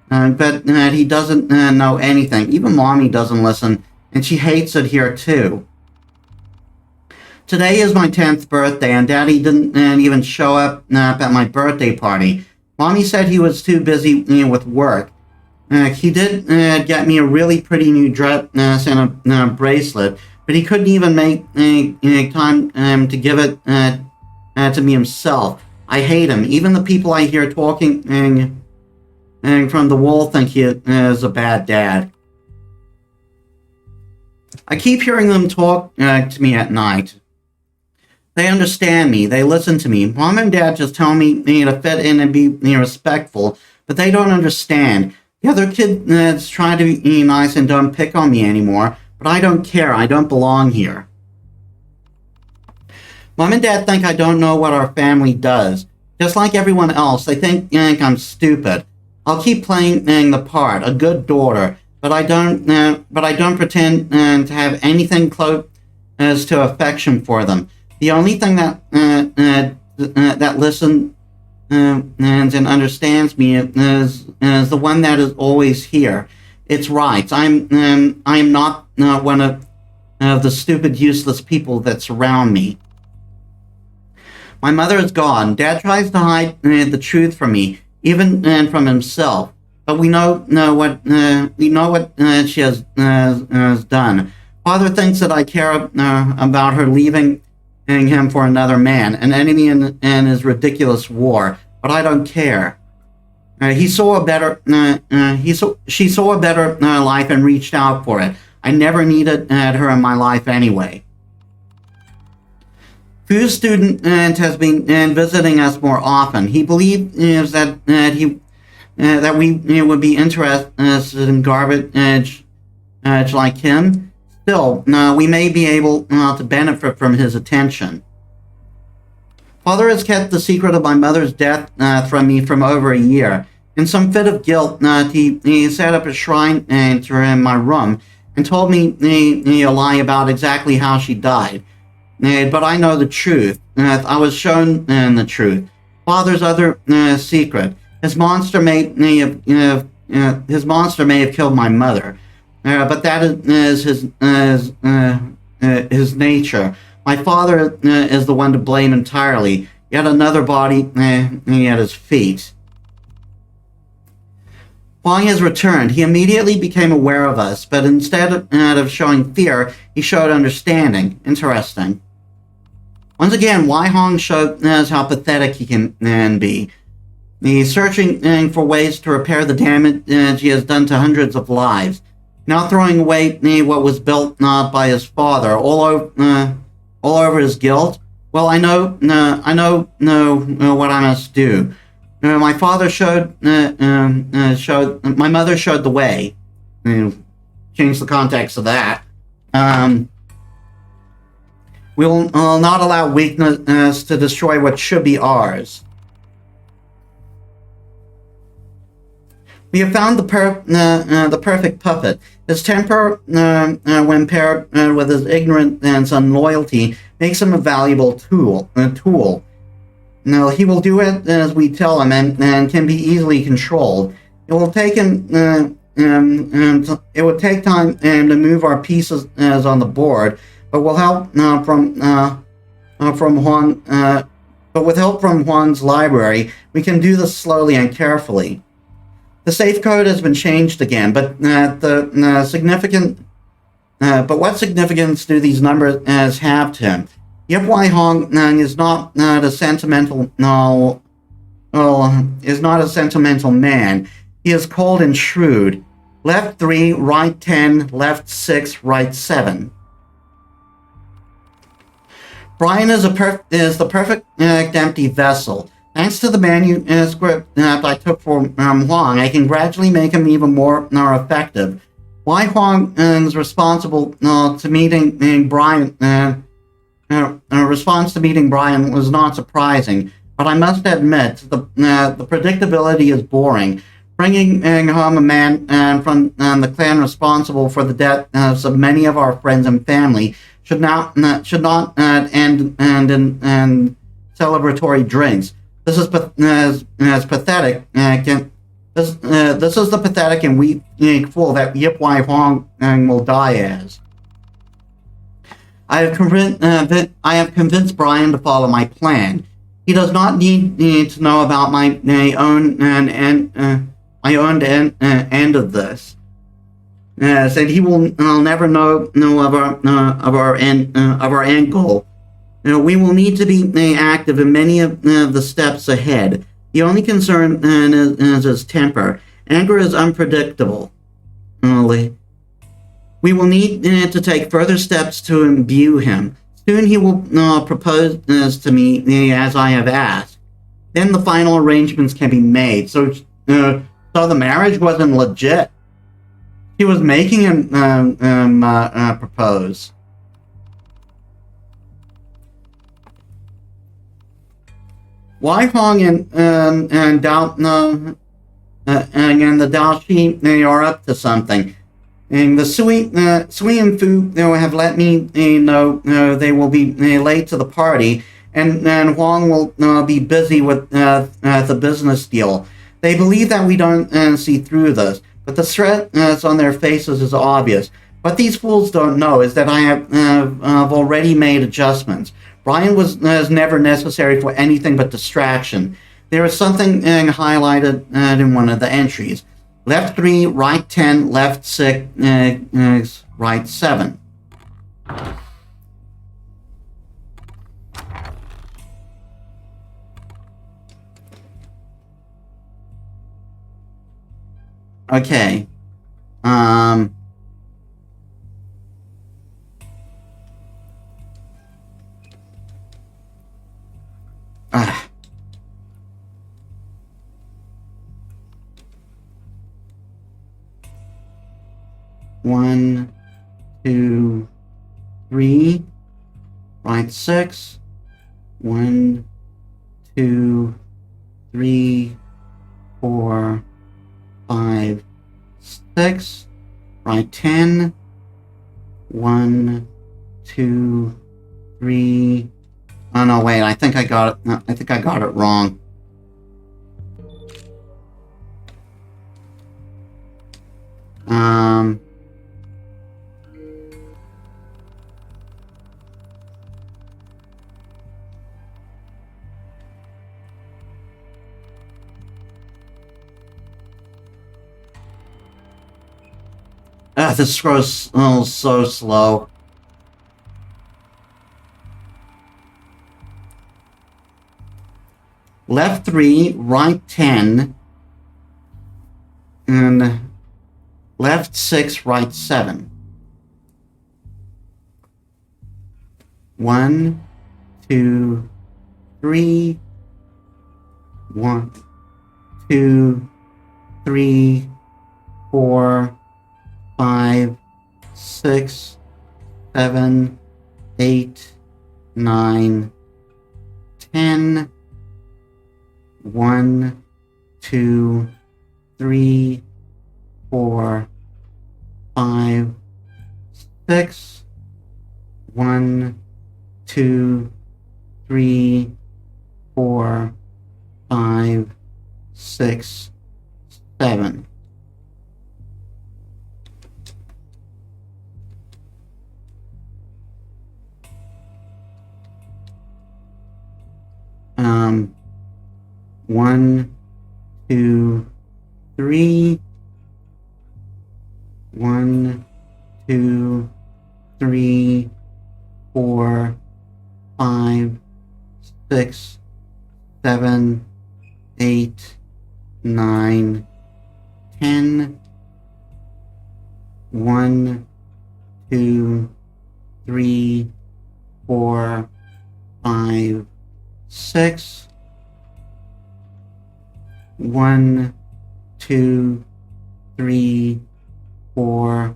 but he doesn't know anything. Even Mommy doesn't listen. And she hates it here, too. Today is my 10th birthday, and Daddy didn't even show up at my birthday party. Mommy said he was too busy with work. He did get me a really pretty new dress and a bracelet, but he couldn't even make time to give it to me himself. I hate him. Even the people I hear talking from the wall think he is a bad dad. I keep hearing them talk to me at night. They understand me. They listen to me. Mom and Dad just tell me to fit in and be respectful, but they don't understand. The other kids try to be nice and don't pick on me anymore, but I don't care. I don't belong here. Mom and Dad think I don't know what our family does. Just like everyone else, they think I'm stupid. I'll keep playing the part, a good daughter. But I don't pretend to have anything close as to affection for them. The only thing that listens and understands me is the one that is always here. It's right. I am not one of the stupid, useless people that surround me. My mother is gone. Dad tries to hide the truth from me, even from himself. But we know what she has done. Father thinks that I care about her leaving him for another man, an enemy in his ridiculous war. But I don't care. She saw a better life and reached out for it. I never needed her in my life anyway. Fu's student has been visiting us more often. He believes that we would be interested in garbage like him. Still, we may be able to benefit from his attention. Father has kept the secret of my mother's death from me for over a year. In some fit of guilt, he set up a shrine to her in my room and told me a lie about exactly how she died. But I know the truth. I was shown the truth. Father's other secret. His monster may have killed my mother, but that is his nature. My father is the one to blame entirely. Yet another body at his feet. Huang has returned. He immediately became aware of us, but instead of showing fear, he showed understanding. Interesting. Once again, Wai Hong showed us how pathetic he can be. He's searching for ways to repair the damage he has done to hundreds of lives, now throwing away what was built by his father, all over his guilt. Well, I know what I must do. My father my mother showed the way. Change the context of that. We will not allow weakness to destroy what should be ours. We have found the perfect puppet. His temper, when paired with his ignorance and loyalty, makes him a valuable tool. Now, he will do it as we tell him, and can be easily controlled. It will take him. It would take time to move our pieces on the board, but will help from Huang. But with help from Huang's library, we can do this slowly and carefully. The safe code has been changed again, but what significance do these numbers have to him? Yip Wai Hong is not a sentimental man. He is cold and shrewd. Left 3, right 10, left 6, right 7. Brian is the perfect empty vessel. Thanks to the manuscript that I took from Huang, I can gradually make him even more effective. Why Huang is responsible to meeting Brian. A response to meeting Brian was not surprising, but I must admit the predictability is boring. Bringing home a man from the clan responsible for the deaths of many of our friends and family should not end in celebratory drinks. This is as pathetic. This is the pathetic and weak fool that Yip Wai Huang will die as. I have convinced Brian to follow my plan. He does not need to know about my own end of this. Said he will never know of our end goal. We will need to be active in many of the steps ahead. The only concern is his temper. Anger is unpredictable. We will need to take further steps to imbue him. Soon he will propose to me as I have asked. Then the final arrangements can be made. So the marriage wasn't legit. He was making him propose. Wai Hong and the Daoshi, they are up to something. And the Sui and Fu have let me know they will be late to the party, and Huang will be busy with the business deal. They believe that we don't see through this, but the threat that's on their faces is obvious. What these fools don't know is that I have already made adjustments. Brian was never necessary for anything but distraction. There is something highlighted in one of the entries. Left 3, right 10, left 6, right 7. Okay. One, 2, 3, right 6. 1, 2, 3, 4, 5, 6. Right 10. 1, 2, 3. Oh no, wait! I think I got it. I think I got it wrong. Um... this scroll's so slow. Left 3, right 10, and left 6, right 7. 1, 2, 3. 1, 2, 3, 4, 5, 6, 7, 8, 9, 10. 1, 2, 3, 4, 5, 6. 1, 2, 3, 4, 5, 6, 7. Um, 1, 2, 3. 1, 2, 3, 4, 5, 6, 7, 8, 9, 10. 1, 2, 3, 4, 5, 6. 1, 2, 3, 4,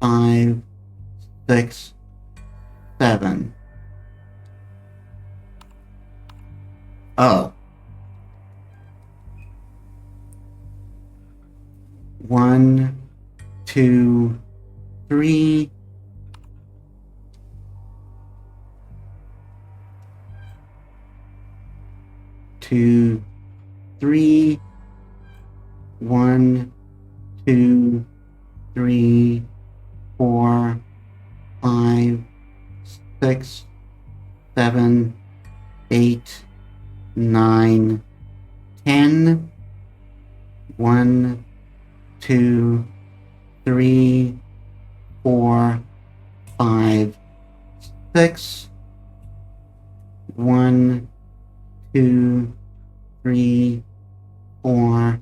5, 6, 7. Oh. 1, 2, 3. 2, 3. 1, 2, 3, 4, 5, 6, 7, 8, 9, 10. 1, 2, 3, 4, 5, 6. 1, 2, 3, 4,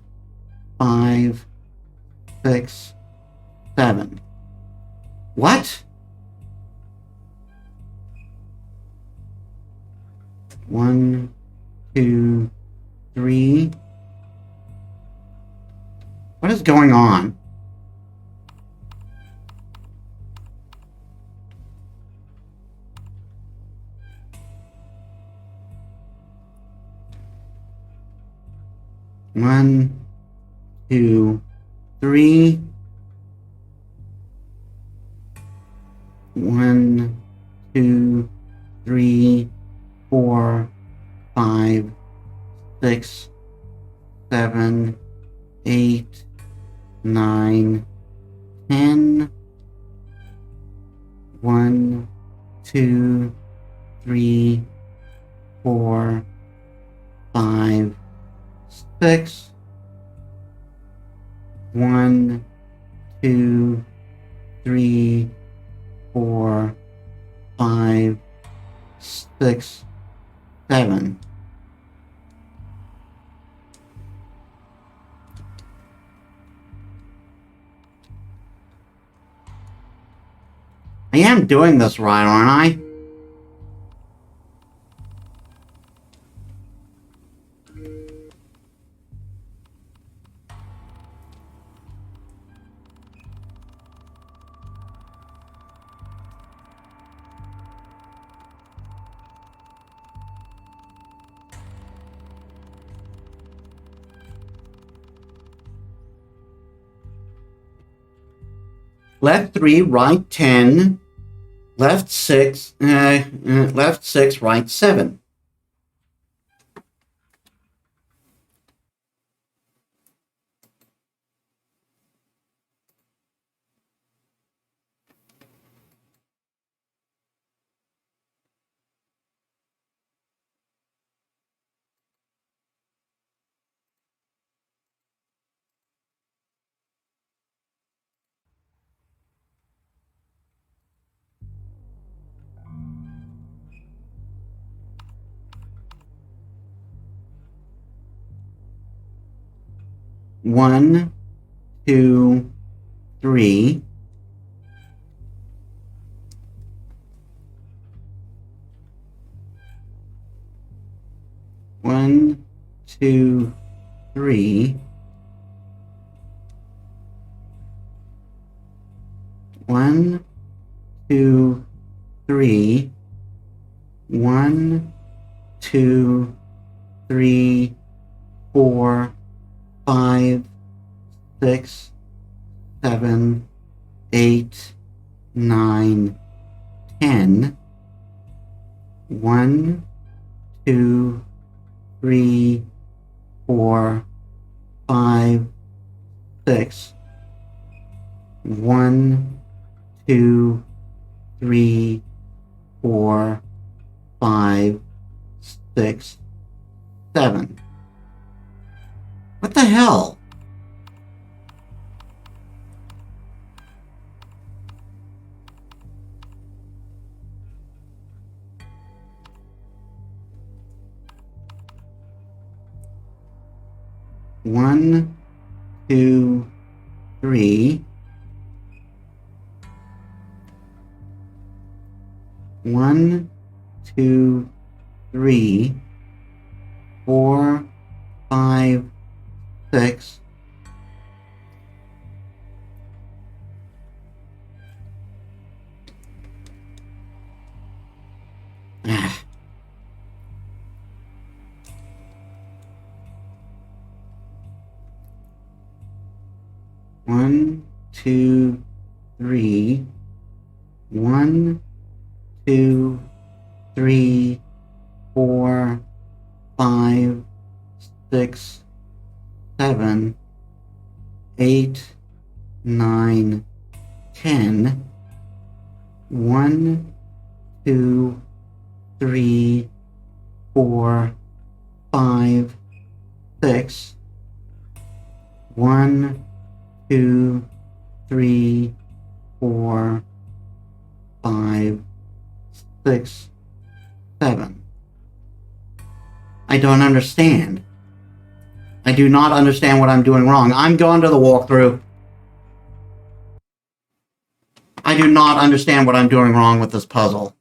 5, 6, 7. What? 1, 2, 3. What is going on? One, 2, 3. 1, 2, 3, 4, 5, 6, 7, 8, 9, 10. 1, 2, 3, 4, 5, 6. 1, 2, 3, 4, 5, 6, 7. I am doing this right, aren't I? Left 3, right 10. Left 6, left 6, right 7. 1, 2, 3. 1, 2, 3. 1, 2, 3. 1, 2, 3, 4, 5, 6, 7, 8, 9, 10. 1, 2, 3, 4, 5, 6. 1, 2, 3, 4, 5, 6, 7. What the hell? One, two, three. 1, 2, 3, 4, 5, 6. Ah. 1, 2, 3. 1, 2, 3, 4, 5, 6, 7, 8, 9, 10. 1, 2, 3, 4, 5, 6. 1, 2, 3, 4, 5, 6, 7. I don't understand. I do not understand what I'm doing wrong. I'm going to the walkthrough. I do not understand what I'm doing wrong with this puzzle.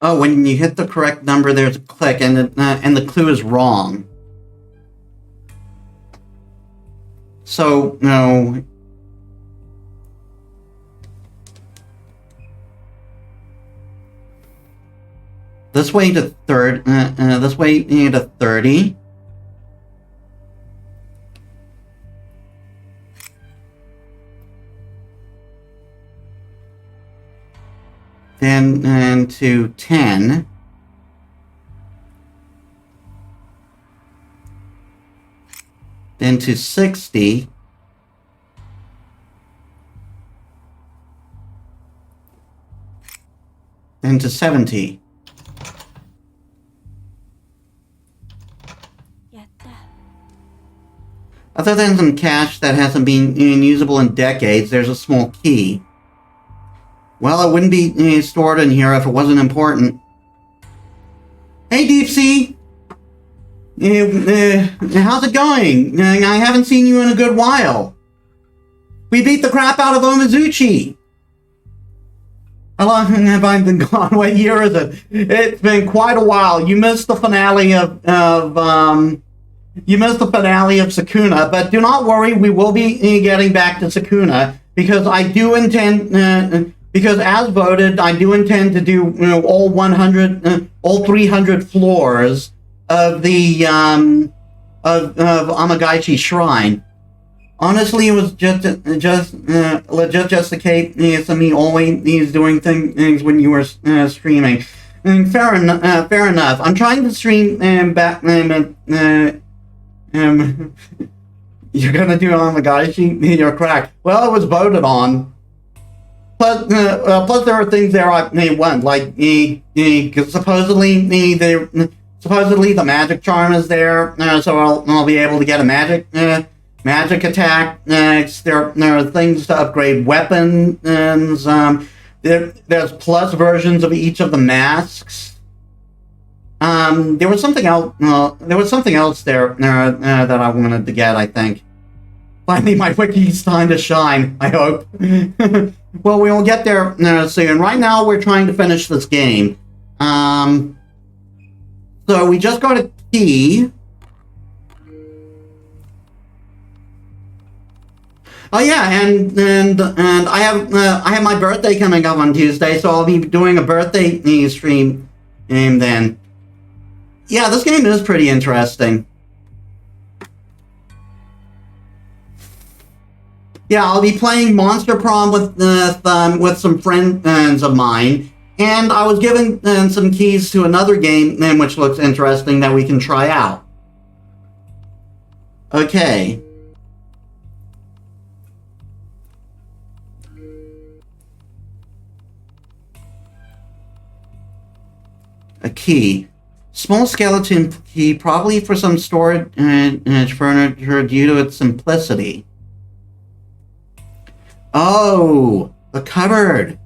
Oh, when you hit the correct number, there's a click, and the clue is wrong. So, no. This way to this way to 30. Then to 10. Then to 60. Then to 70. Other than some cash that hasn't been usable in decades, there's a small key. Well, it wouldn't be stored in here if it wasn't important. Hey, Deep Sea! How's it going? I haven't seen you in a good while. We beat the crap out of Omizuchi. How long have I been gone? What year is it? It's been quite a while. You missed the finale of Sakuna, but do not worry, we will be getting back to Sakuna, because I do intend, because as voted, I do intend to do all 300 floors of the of Amagaichi Shrine. Honestly, it was just the case of me always doing things when you were streaming. Fair enough. Fair enough. I'm trying to stream back. You're gonna do it on the guy sheet. You're cracked. Well, it was voted on. Plus there are things there I want, like because supposedly the magic charm is there, so I'll be able to get a magic attack. There are things to upgrade weapons. There's plus versions of each of the masks. There was something else. There was something else there that I wanted to get, I think. Finally, my wiki's time to shine, I hope. Well, we will get there soon. Right now, we're trying to finish this game. So we just got a key. Oh yeah, and I have my birthday coming up on Tuesday, so I'll be doing a birthday stream then. Yeah, this game is pretty interesting. Yeah, I'll be playing Monster Prom with some friends of mine, and I was given some keys to another game which looks interesting that we can try out. Okay. A key. Small skeleton key, probably for some storage furniture due to its simplicity. Oh, the cupboard.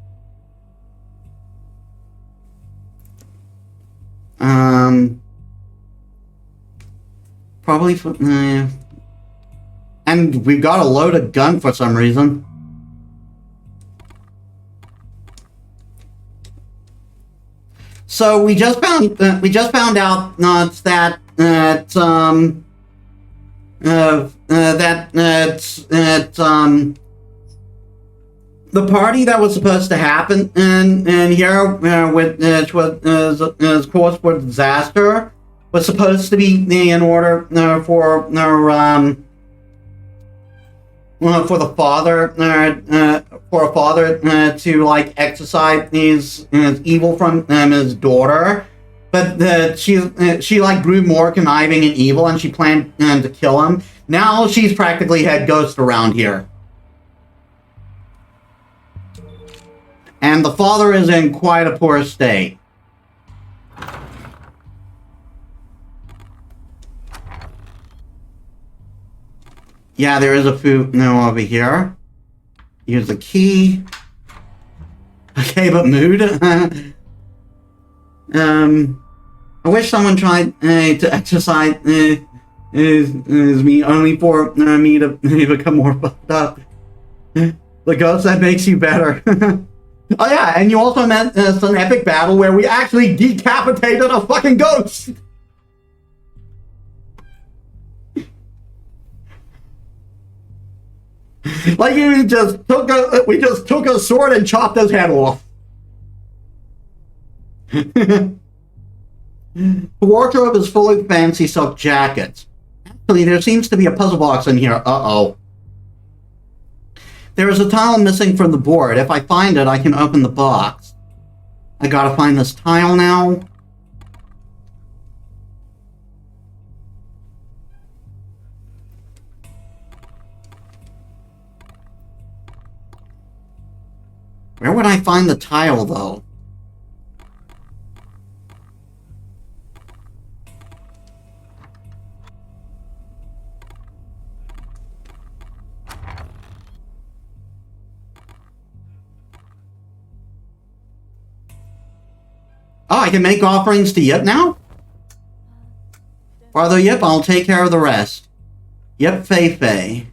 Probably for, and we've got a loaded gun for some reason. So we just found out that the party that was supposed to happen in here, which was caused for disaster, was supposed to be in order for the father for a father to like exorcise his evil from his daughter, but she like grew more conniving and evil, and she planned to kill him. Now she's practically head ghost around here. And the father is in quite a poor state. Yeah, there is a food over here. Use the key. Okay, but mood. I wish someone tried to exercise me only for me to become more fucked up. The ghost that makes you better. Oh yeah, and you also meant some epic battle where we actually decapitated a fucking ghost! Like we just took a sword and chopped his head off. The wardrobe is full of fancy silk jackets. Actually, there seems to be a puzzle box in here. Uh-oh. There is a tile missing from the board. If I find it, I can open the box. I gotta find this tile now. Where would I find the tile, though? Oh, I can make offerings to Yip now? Father Yip, I'll take care of the rest. Yip Fei Fei.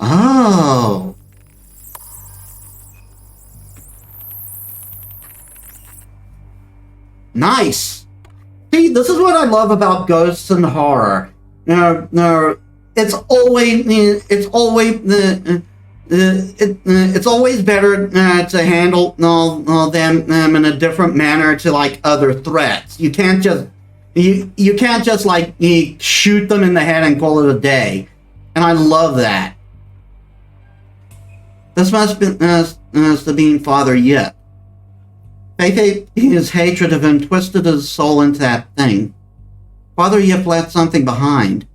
Oh. Nice. See, this is what I love about ghosts and horror. it's always it's always better to handle them in a different manner to like other threats. You can't just like shoot them in the head and call it a day. And I love that. This must be Sabine Father Yip. His hatred of him twisted his soul into that thing. Father Yip left something behind.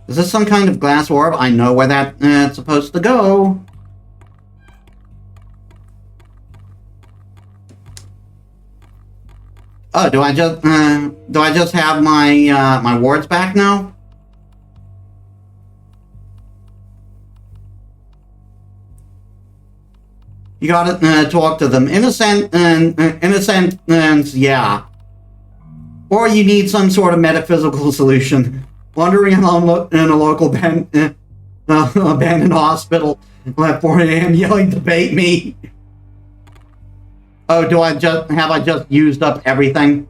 Is this some kind of glass orb? I know where that's supposed to go. Oh, do I just have my my wards back now? You gotta talk to them. In a sense, yeah. Or you need some sort of metaphysical solution. Wandering in a local abandoned hospital at 4 a.m. yelling to bait me. Oh, have I just used up everything?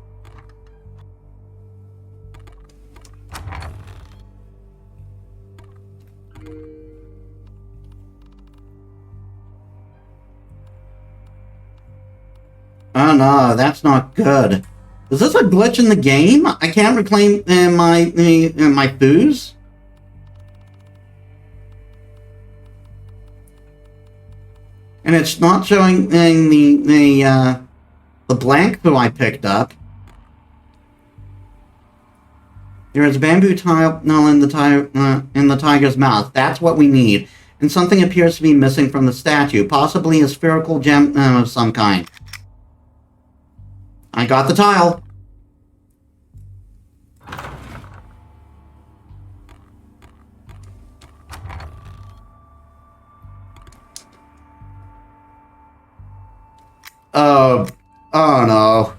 Oh no, that's not good. Is this a glitch in the game? I can't reclaim my booze? And it's not showing the blank who I picked up. There is a bamboo tile in the tiger's mouth. That's what we need. And something appears to be missing from the statue, possibly a spherical gem of some kind. I got the tile. Oh no.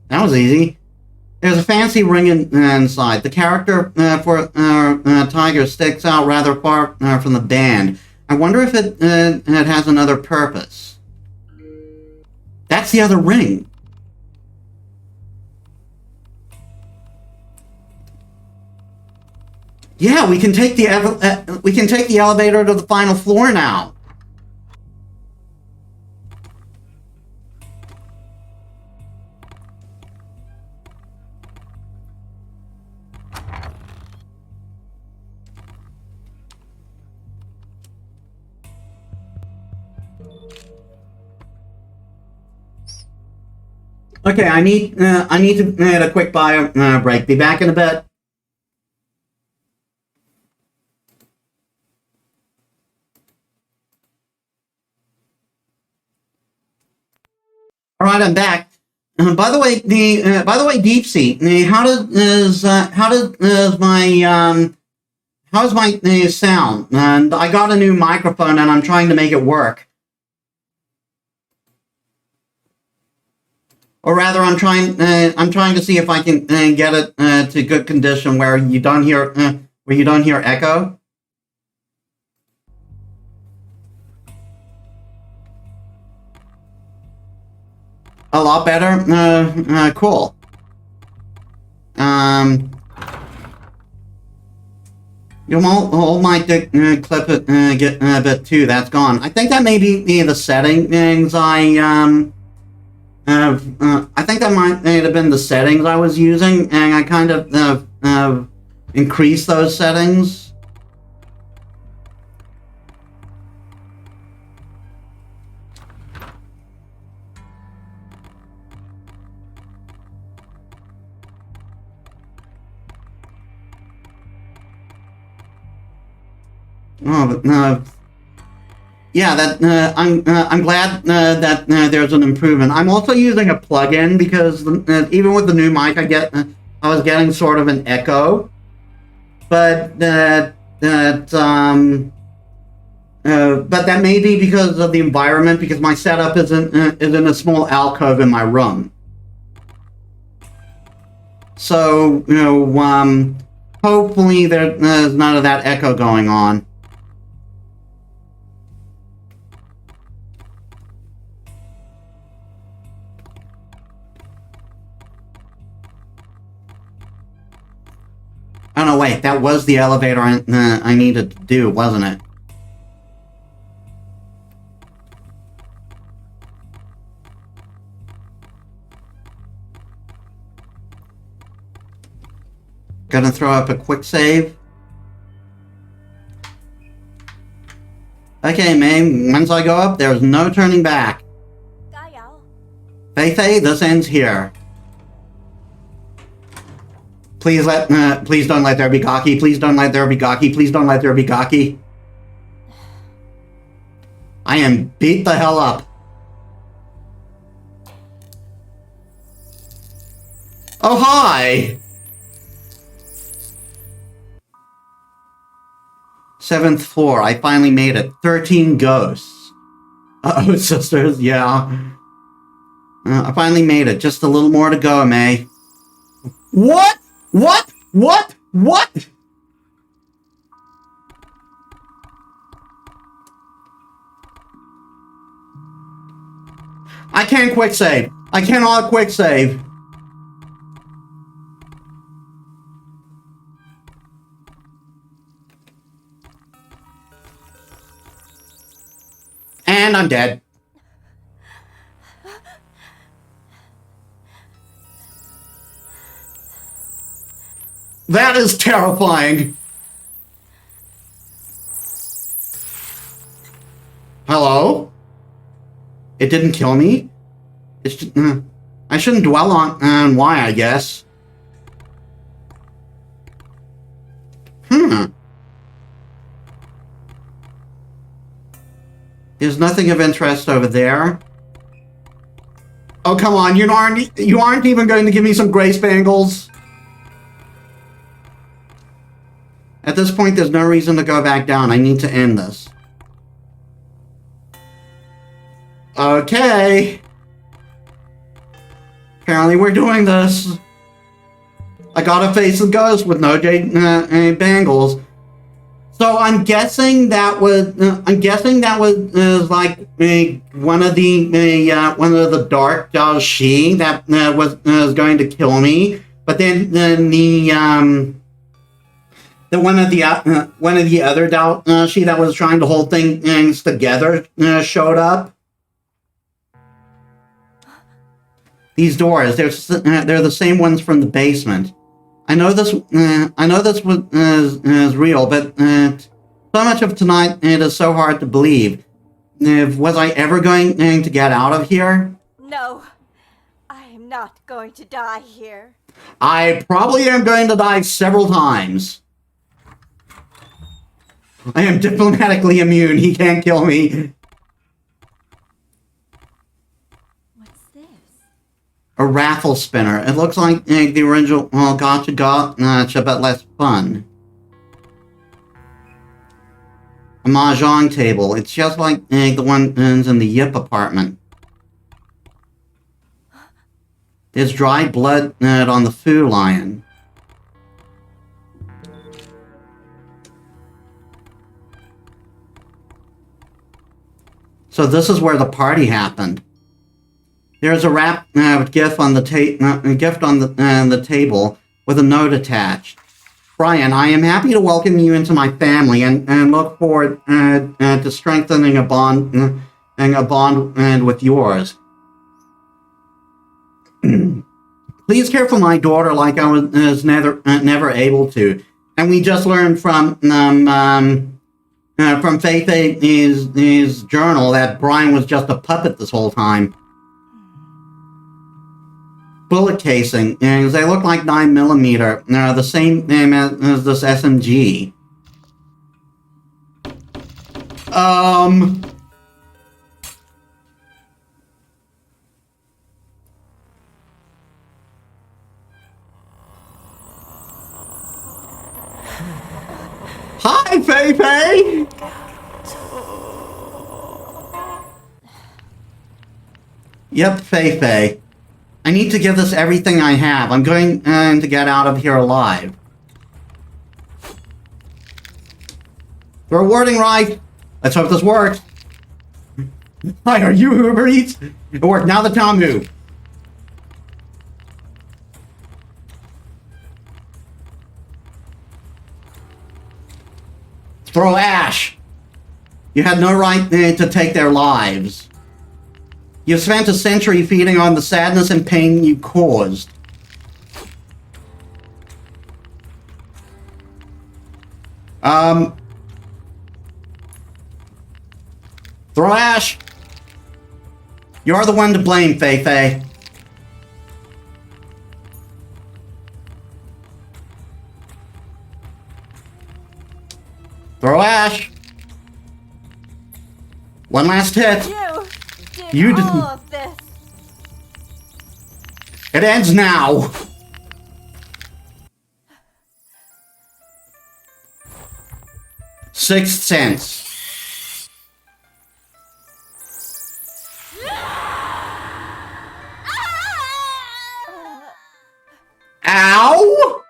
That was easy. There's a fancy ring inside. The character for Tiger sticks out rather far from the band. I wonder if it has another purpose. That's the other ring. Yeah, we can take the elevator to the final floor now. Okay, I need to add a quick bio break. Be back in a bit. All right, I'm back. By the way, Deep Sea, how's my sound? And I got a new microphone, and I'm trying to make it work. Or rather, I'm trying to see if I can get it to good condition where you don't hear echo. A lot better. Cool. You hold my clip it get a bit too. That's gone. I think that may be the settings I think that might have been the settings I was using, and I kind of increased those settings. Oh, but yeah, I'm glad that there's an improvement. I'm also using a plugin because even with the new mic, I was getting sort of an echo, but But that may be because of the environment, because my setup is in a small alcove in my room. So, hopefully there's none of that echo going on. Oh no, wait, that was the elevator I needed to do, wasn't it? Gonna throw up a quick save. Okay, May, once I go up, there's no turning back. Fei, this ends here. Please don't let there be Gaki. Please don't let there be Gaki. Please don't let there be Gaki. I am beat the hell up. Oh, hi! 7th floor. I finally made it. 13 ghosts. Uh-oh, sisters. Yeah. I finally made it. Just a little more to go, May. What? What? What? What? I can't quick save. I cannot quick save. And I'm dead. That is terrifying. Hello? It didn't kill me? It's just, I shouldn't dwell on why, I guess. There's nothing of interest over there. Oh, come on, you aren't even going to give me some grace bangles? At this point, there's no reason to go back down. I need to end this. Okay. Apparently we're doing this. I gotta face the ghost with no bangles. So I'm guessing that was like one of the dark Dalshi that was going to kill me. But then one of the other Dalshi that was trying to hold things together showed up. These doors, they're the same ones from the basement. I know this is real, but so much of tonight, it is so hard to believe. Was I ever going to get out of here? No, I am not going to die here. I probably am going to die several times. I am diplomatically immune. He can't kill me. A raffle spinner. It looks like the original gotcha, but less fun. A mahjong table. It's just like the ones in the Yip apartment. There's dried blood on the food lion. So this is where the party happened. There's a wrapped gift on the table with a note attached. Brian, I am happy to welcome you into my family and look forward to strengthening a bond with yours. Please care for my daughter like I was never able to. And we just learned from Fei-Fei's journal that Brian was just a puppet this whole time. Bullet casing, and they look like 9mm. They're the same name as this SMG. Hi, Fei-Fei! Yep, Fei. I need to give this everything I have. I'm going to get out of here alive. The rewarding ride. Let's hope this works. Hi, are you Uber Eats? It worked. Now the Tom move. Throw ash. You had no right to take their lives. You've spent a century feeding on the sadness and pain you caused. Throw ash. You're the one to blame, Fei. Throw ash. One last hit. You did didn't. all of this. It ends now. Sixth Sense. Ow!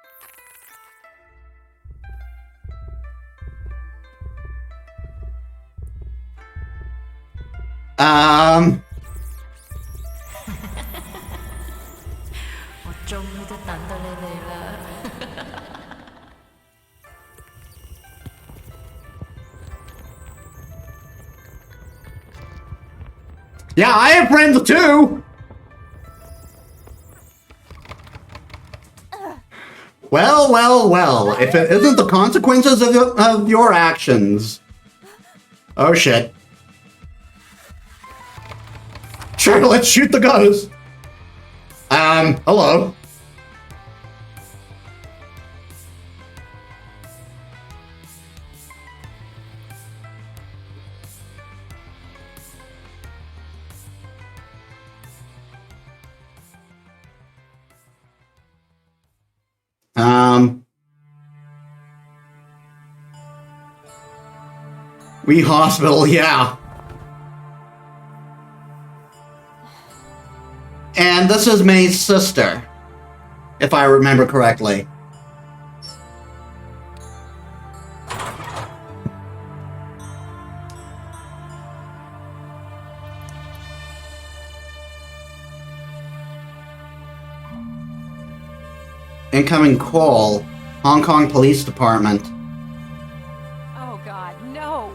我終於都等到你嚟啦！ Yeah, I have friends too! Well, if it isn't the consequences of your actions. Oh shit. Sure, let's shoot the ghost. Hello. We hospital, yeah. And this is May's sister, if I remember correctly. Incoming call, Hong Kong Police Department. Oh God, no!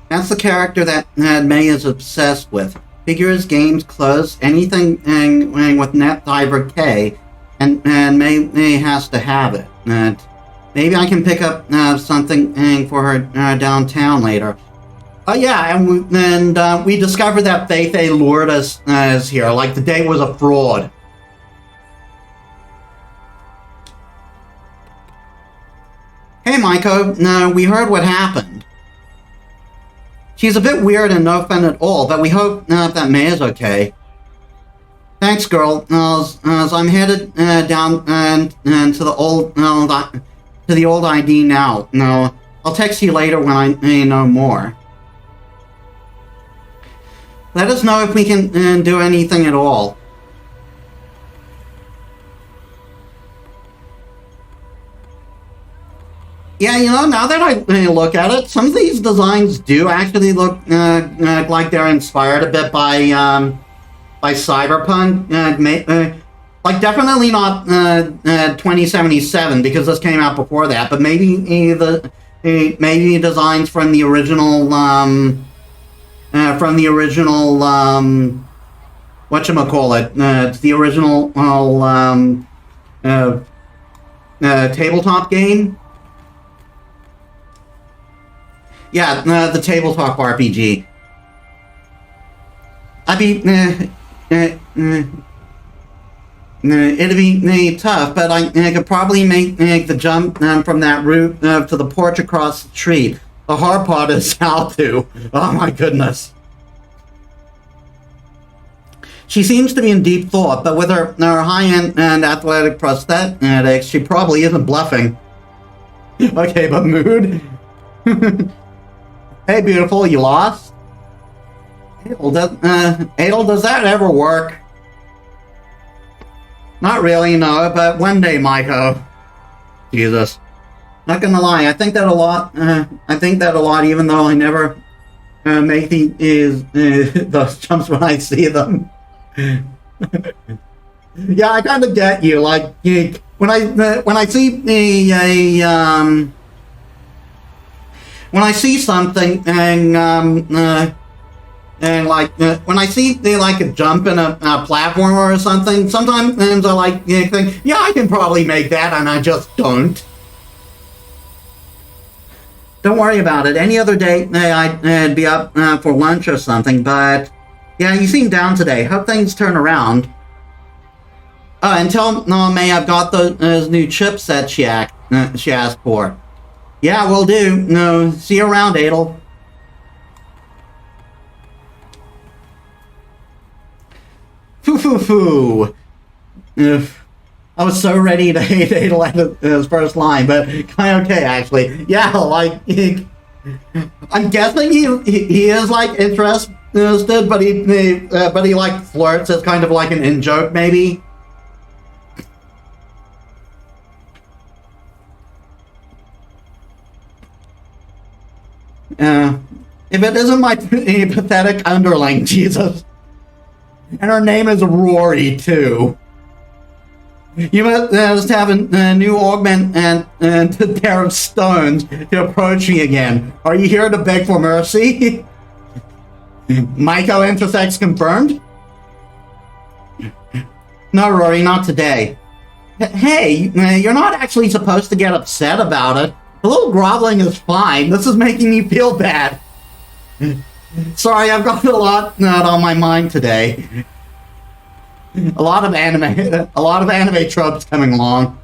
That's the character that May is obsessed with. Figures, games, clothes, anything with net Cyber K, and May has to have it. Maybe I can pick up something for her downtown later. Oh yeah, and we discovered that Fei lured us here, like the day was a fraud. Hey Maiko, we heard what happened. She's a bit weird and no fun at all, but we hope that May is okay. Thanks, girl. As I'm headed down to the old ID now. No, I'll text you later when I know more. Let us know if we can do anything at all. Yeah, you know, now that I look at it, some of these designs do actually look like they're inspired a bit by Cyberpunk. Like, definitely not 2077, because this came out before that, but maybe maybe designs from the original whatchamacallit, the original tabletop game. Yeah, the tabletop RPG. it'd be tough, but I could probably make the jump from that route to the porch across the street. The hard part is how to. Oh my goodness. She seems to be in deep thought, but with her high-end and athletic prosthetics, she probably isn't bluffing. Okay, but mood? Hey, beautiful, you lost? Adel, does that ever work? Not really, no, but one day, Maiko. Jesus. Not gonna lie, I think that a lot, even though I never make those jumps when I see them. Yeah, I kind of get you. Like when I see something and like when I see like a jump in a platform or something, sometimes I like think, yeah, I can probably make that, and I just don't. Don't worry about it. Any other day, I'd be up for lunch or something, but yeah, you seem down today. Hope things turn around. And tell May I've got those new chipsets she asked for. Yeah, will do. No, see you around, Adel. Foo. I was so ready to hate Adel at his first line, but kind of okay, actually. Yeah, like, I'm guessing he is, like, interested, but he like, flirts as kind of like an in-joke, maybe. If it isn't my pathetic underling, Jesus. And her name is Rory, too. You must have a new augment and a pair of stones to approach me again. Are you here to beg for mercy? Maiko intersex confirmed? No, Rory, not today. Hey, you're not actually supposed to get upset about it. A little groveling is fine. This is making me feel bad. Sorry, I've got a lot on my mind today. A lot of anime tropes coming along.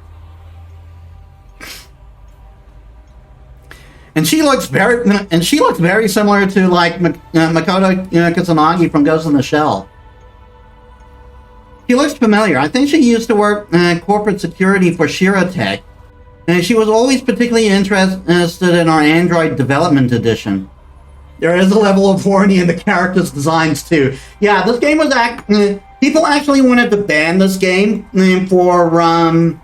And she looks very similar to like Makoto Kusanagi from Ghost in the Shell. She looks familiar. I think she used to work corporate security for Shirotech. And she was always particularly interested in our Android development edition. There is a level of horny in the characters' designs too. Yeah, this game was people actually wanted to ban this game for I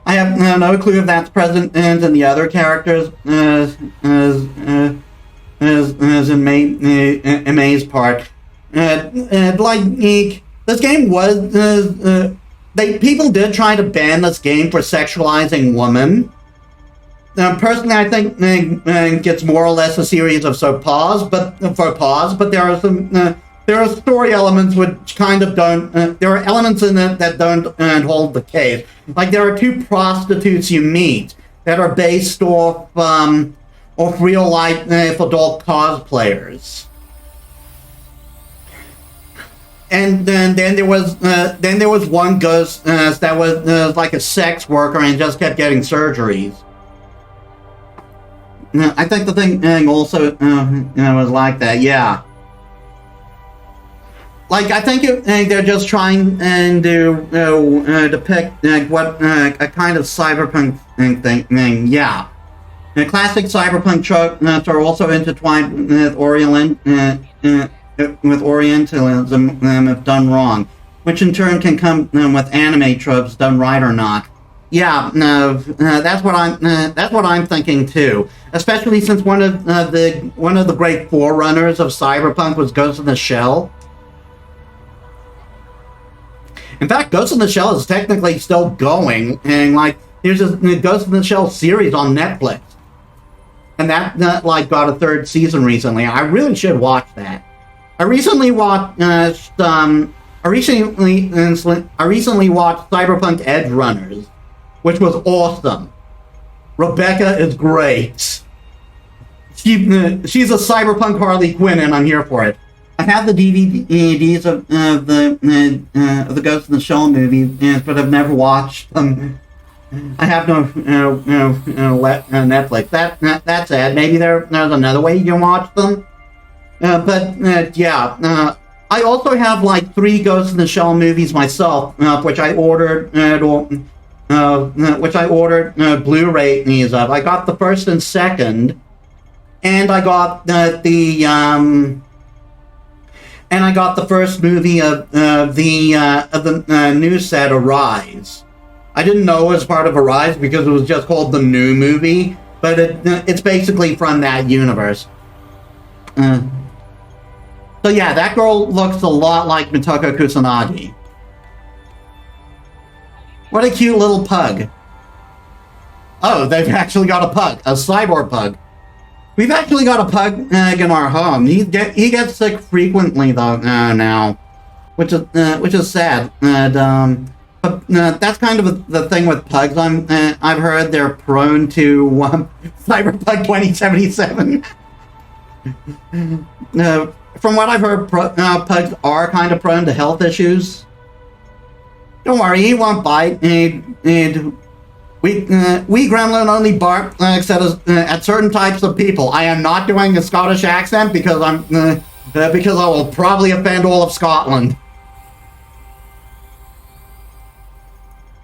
have no clue if that's present in the other characters as in May's part. Like this game was people did try to ban this game for sexualizing women. Personally, I think it's more or less a series of pause, but there are some there are story elements which kind of don't. There are elements in it that don't hold the case. Like there are two prostitutes you meet that are based off real life adult cosplayers. And then there was one ghost that was like a sex worker and just kept getting surgeries. I think the thing also was like that, yeah. Like I think they're just trying to depict what a kind of cyberpunk thing, yeah. Classic cyberpunk tropes are also intertwined with Orientalism if done wrong, which in turn can come with anime tropes done right or not. Yeah, no, that's what I'm thinking too. Especially since one of the great forerunners of cyberpunk was Ghost in the Shell. In fact, Ghost in the Shell is technically still going, and like there's a Ghost in the Shell series on Netflix, and that like got a third season recently. I really should watch that. I recently watched Cyberpunk Edge Runners, which was awesome. Rebecca is great. She's a cyberpunk Harley Quinn, and I'm here for it. I have the DVDs of the Ghost in the Shell movies, but I've never watched them. I have no Netflix. That's sad. Maybe there's another way you can watch them. Yeah. I also have like 3 Ghost in the Shell movies myself, which I ordered Blu-rays of. I got the first and second, and I got the first movie of the new set, Arise. I didn't know it was part of Arise because it was just called the new movie, but it's basically from that universe. So yeah, that girl looks a lot like Mitoko Kusanagi. What a cute little pug. Oh, they've actually got a pug, a cyborg pug. We've actually got a pug in our home. He gets sick frequently though now, which is sad. And but that's kind of the thing with pugs. I've heard they're prone to Cyberpunk 2077. From what I've heard, pugs are kind of prone to health issues. Don't worry, he won't bite. And we gremlin only bark at certain types of people. I am not doing a Scottish accent because because I will probably offend all of Scotland.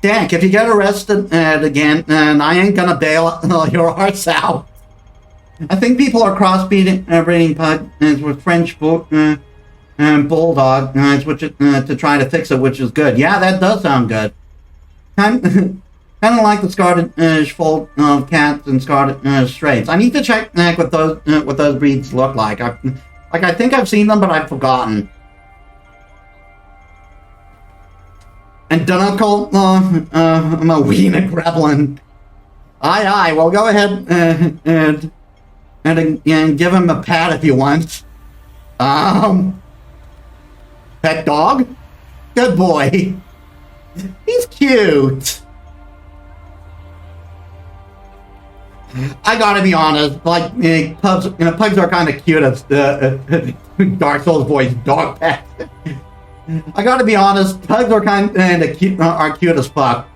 Dank, if you get arrested again, I ain't gonna bail your hearts out. I think people are breeding pugs with French bulldog, to try to fix it, which is good. Yeah, that does sound good. Kind of like the Scottish fold of cats and Scottish straits. I need to check what those breeds look like. I think I've seen them, but I've forgotten. And don't call I'm a wiener gremlin. Aye. Well, go ahead and give him a pat if you want. Pet dog? Good boy. He's cute. I gotta be honest, like, pugs are kind of cute as Dark Souls voice dog pet. I gotta be honest, pugs are kind of cute, are cute as fuck.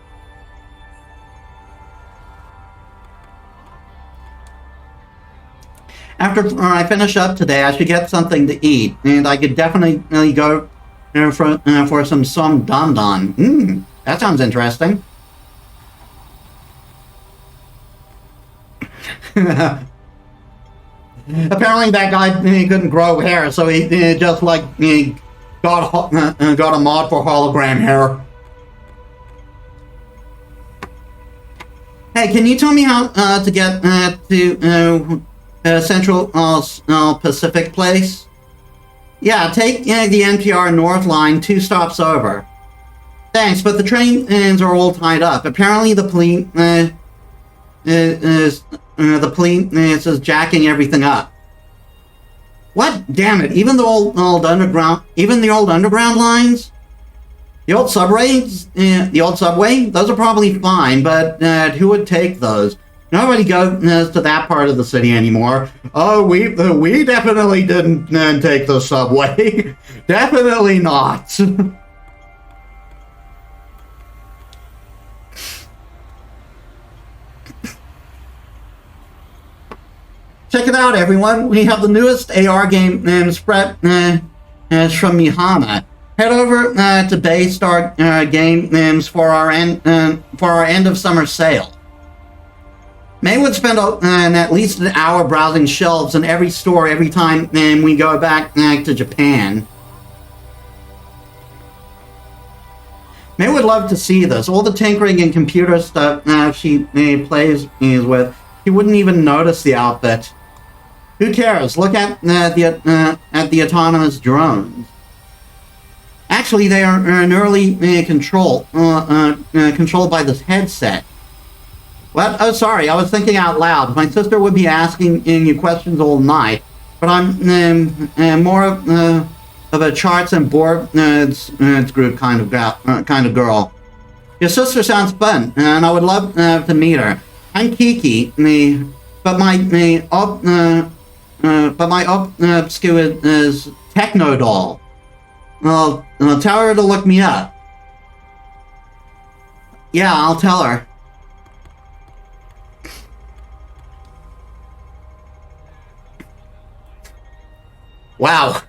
After I finish up today, I should get something to eat, and I could definitely go for some don don. That sounds interesting. Apparently, that guy couldn't grow hair, so he just got a mod for hologram hair. Hey, can you tell me how to get to Central Pacific Place? Yeah, take the NPR North Line 2 stops over. Thanks, but the trains are all tied up. Apparently, the police is jacking everything up. What? Damn it! Even the old underground lines, the old subways, those are probably fine. But who would take those? Nobody goes to that part of the city anymore. Oh, we definitely didn't take the subway. Definitely not. Check it out, everyone. We have the newest AR game spread from Mihama. Head over to Baystar Games for our end of summer sale. May would spend at least an hour browsing shelves in every store every time we go back to Japan. May would love to see this. All the tinkering and computer stuff she plays with, she wouldn't even notice the outfit. Who cares? Look at the autonomous drones. Actually, they are in early controlled by this headset. What? Oh, sorry, I was thinking out loud. My sister would be asking you questions all night, but I'm more of a charts and board group kind of girl. Your sister sounds fun, and I would love to meet her. I'm Kiki, but my obscure is Techno doll. I'll tell her to look me up. Yeah, I'll tell her. Wow.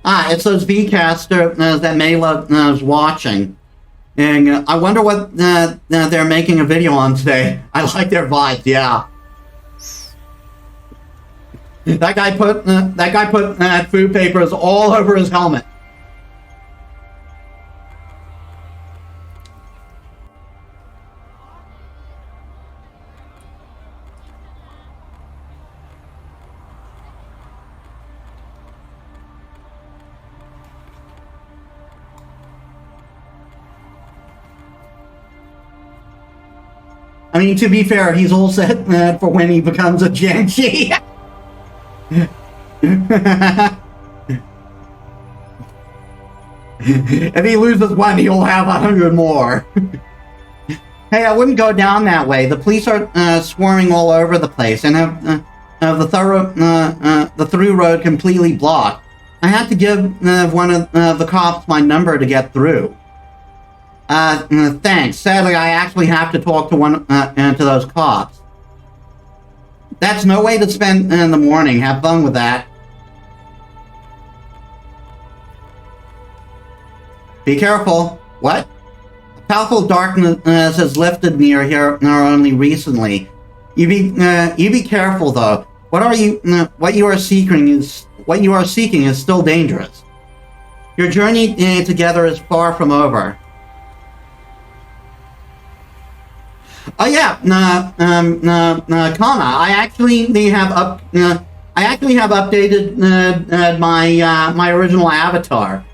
It's those V-casters that Mayla is watching. And I wonder what they're making a video on today. I like their vibe, yeah. That guy put food papers all over his helmet. I mean, to be fair, he's all set for when he becomes a Genji. If he loses one, he'll have 100 more. Hey, I wouldn't go down that way. The police are swarming all over the place and have the through road completely blocked. I had to give one of the cops my number to get through. Thanks. Sadly, I actually have to talk to to those cops. That's no way to spend the morning. Have fun with that. Be careful. What? Powerful darkness has lifted near here only recently. You be careful though. What you are seeking is still dangerous. Your journey together is far from over. Oh yeah, Kana. I actually have updated my original avatar.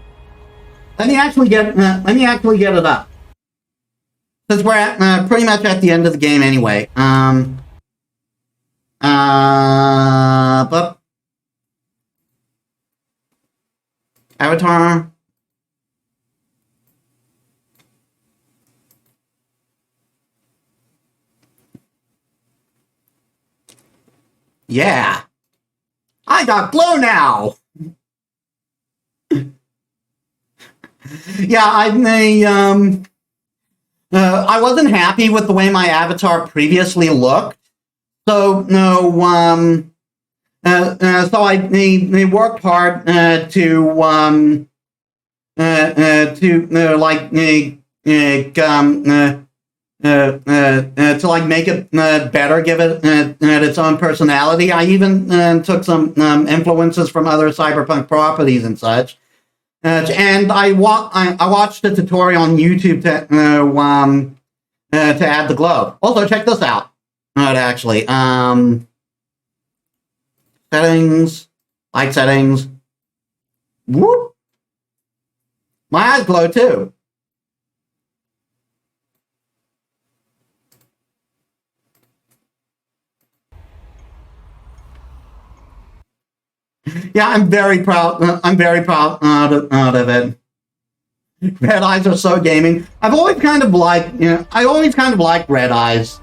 Let me actually get it up. Since we're at pretty much at the end of the game anyway. But avatar. Yeah, I got glow now. Yeah, I wasn't happy with the way my avatar previously looked, so so I worked hard to like make it better, give it its own personality. I even took some influences from other Cyberpunk properties and such. And I watched a tutorial on YouTube to add the glow. Also, check this out. Actually, settings, light settings. Whoop! My eyes glow too. Yeah, I'm very proud. I'm very proud of it. Red eyes are so gaming. I've always kind of liked, I always kind of liked red eyes.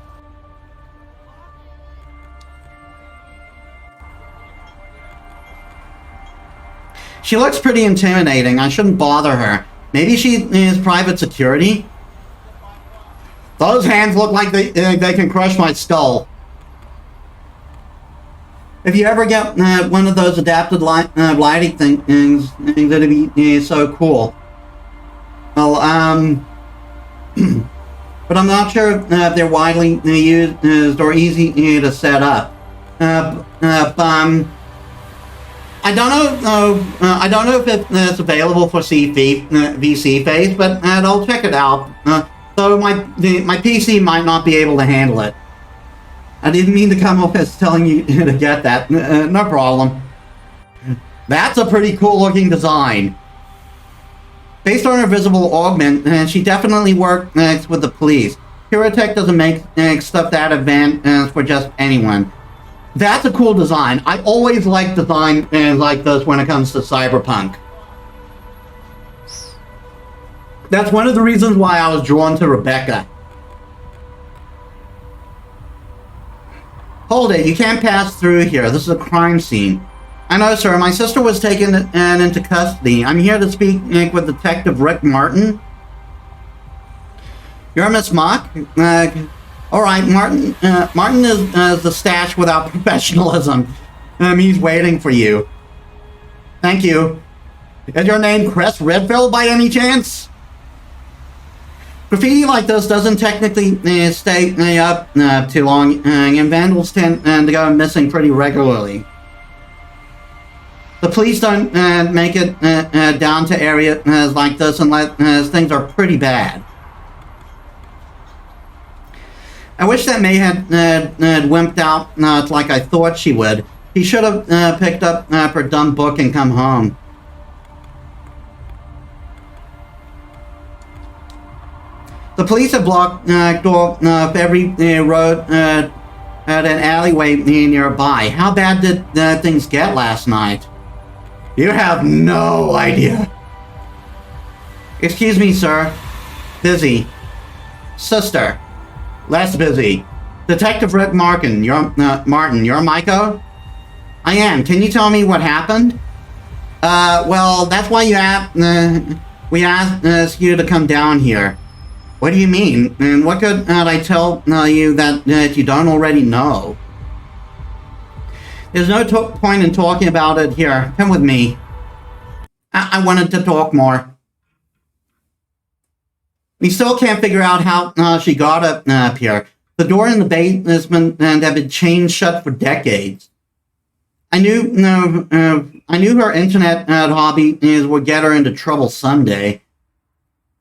She looks pretty intimidating. I shouldn't bother her. Maybe she is private security? Those hands look like they can crush my skull. If you ever get one of those adapted lighting things, that'd be so cool. Well, but I'm not sure if they're widely used or easy to set up. I don't know if it's available for VC phase, but I'll check it out. So my PC might not be able to handle it. I didn't mean to come up as telling you to get that. No problem. That's a pretty cool looking design. Based on her visible augment, she definitely worked with the police. Pyrotech doesn't make stuff that advanced for just anyone. That's a cool design. I always like design like this when it comes to Cyberpunk. That's one of the reasons why I was drawn to Rebecca. Hold it, you can't pass through here. This is a crime scene. I know, sir. My sister was taken into custody. I'm here to speak with Detective Rick Martin. You're Miss Mock? All right, Martin. Martin is the stash without professionalism. He's waiting for you. Thank you. Is your name Chris Redfield by any chance? Graffiti like this doesn't technically stay up too long, and vandals tend to go missing pretty regularly. The police don't make it down to areas like this unless things are pretty bad. I wish that May had wimped out like I thought she would. He should have picked up her dumb book and come home. The police have blocked off every road at an alleyway nearby. How bad did things get last night? You have no idea. Excuse me, sir. Busy. Sister. Less busy. Detective Rick Martin, you're Maiko? I am. Can you tell me what happened? Well, that's why we asked you to come down here. What do you mean? And what could I tell you that you don't already know? There's no point in talking about it here. Come with me. I wanted to talk more. We still can't figure out how she got up here. The door in the basement had been chained shut for decades. I knew her internet hobby would get her into trouble someday.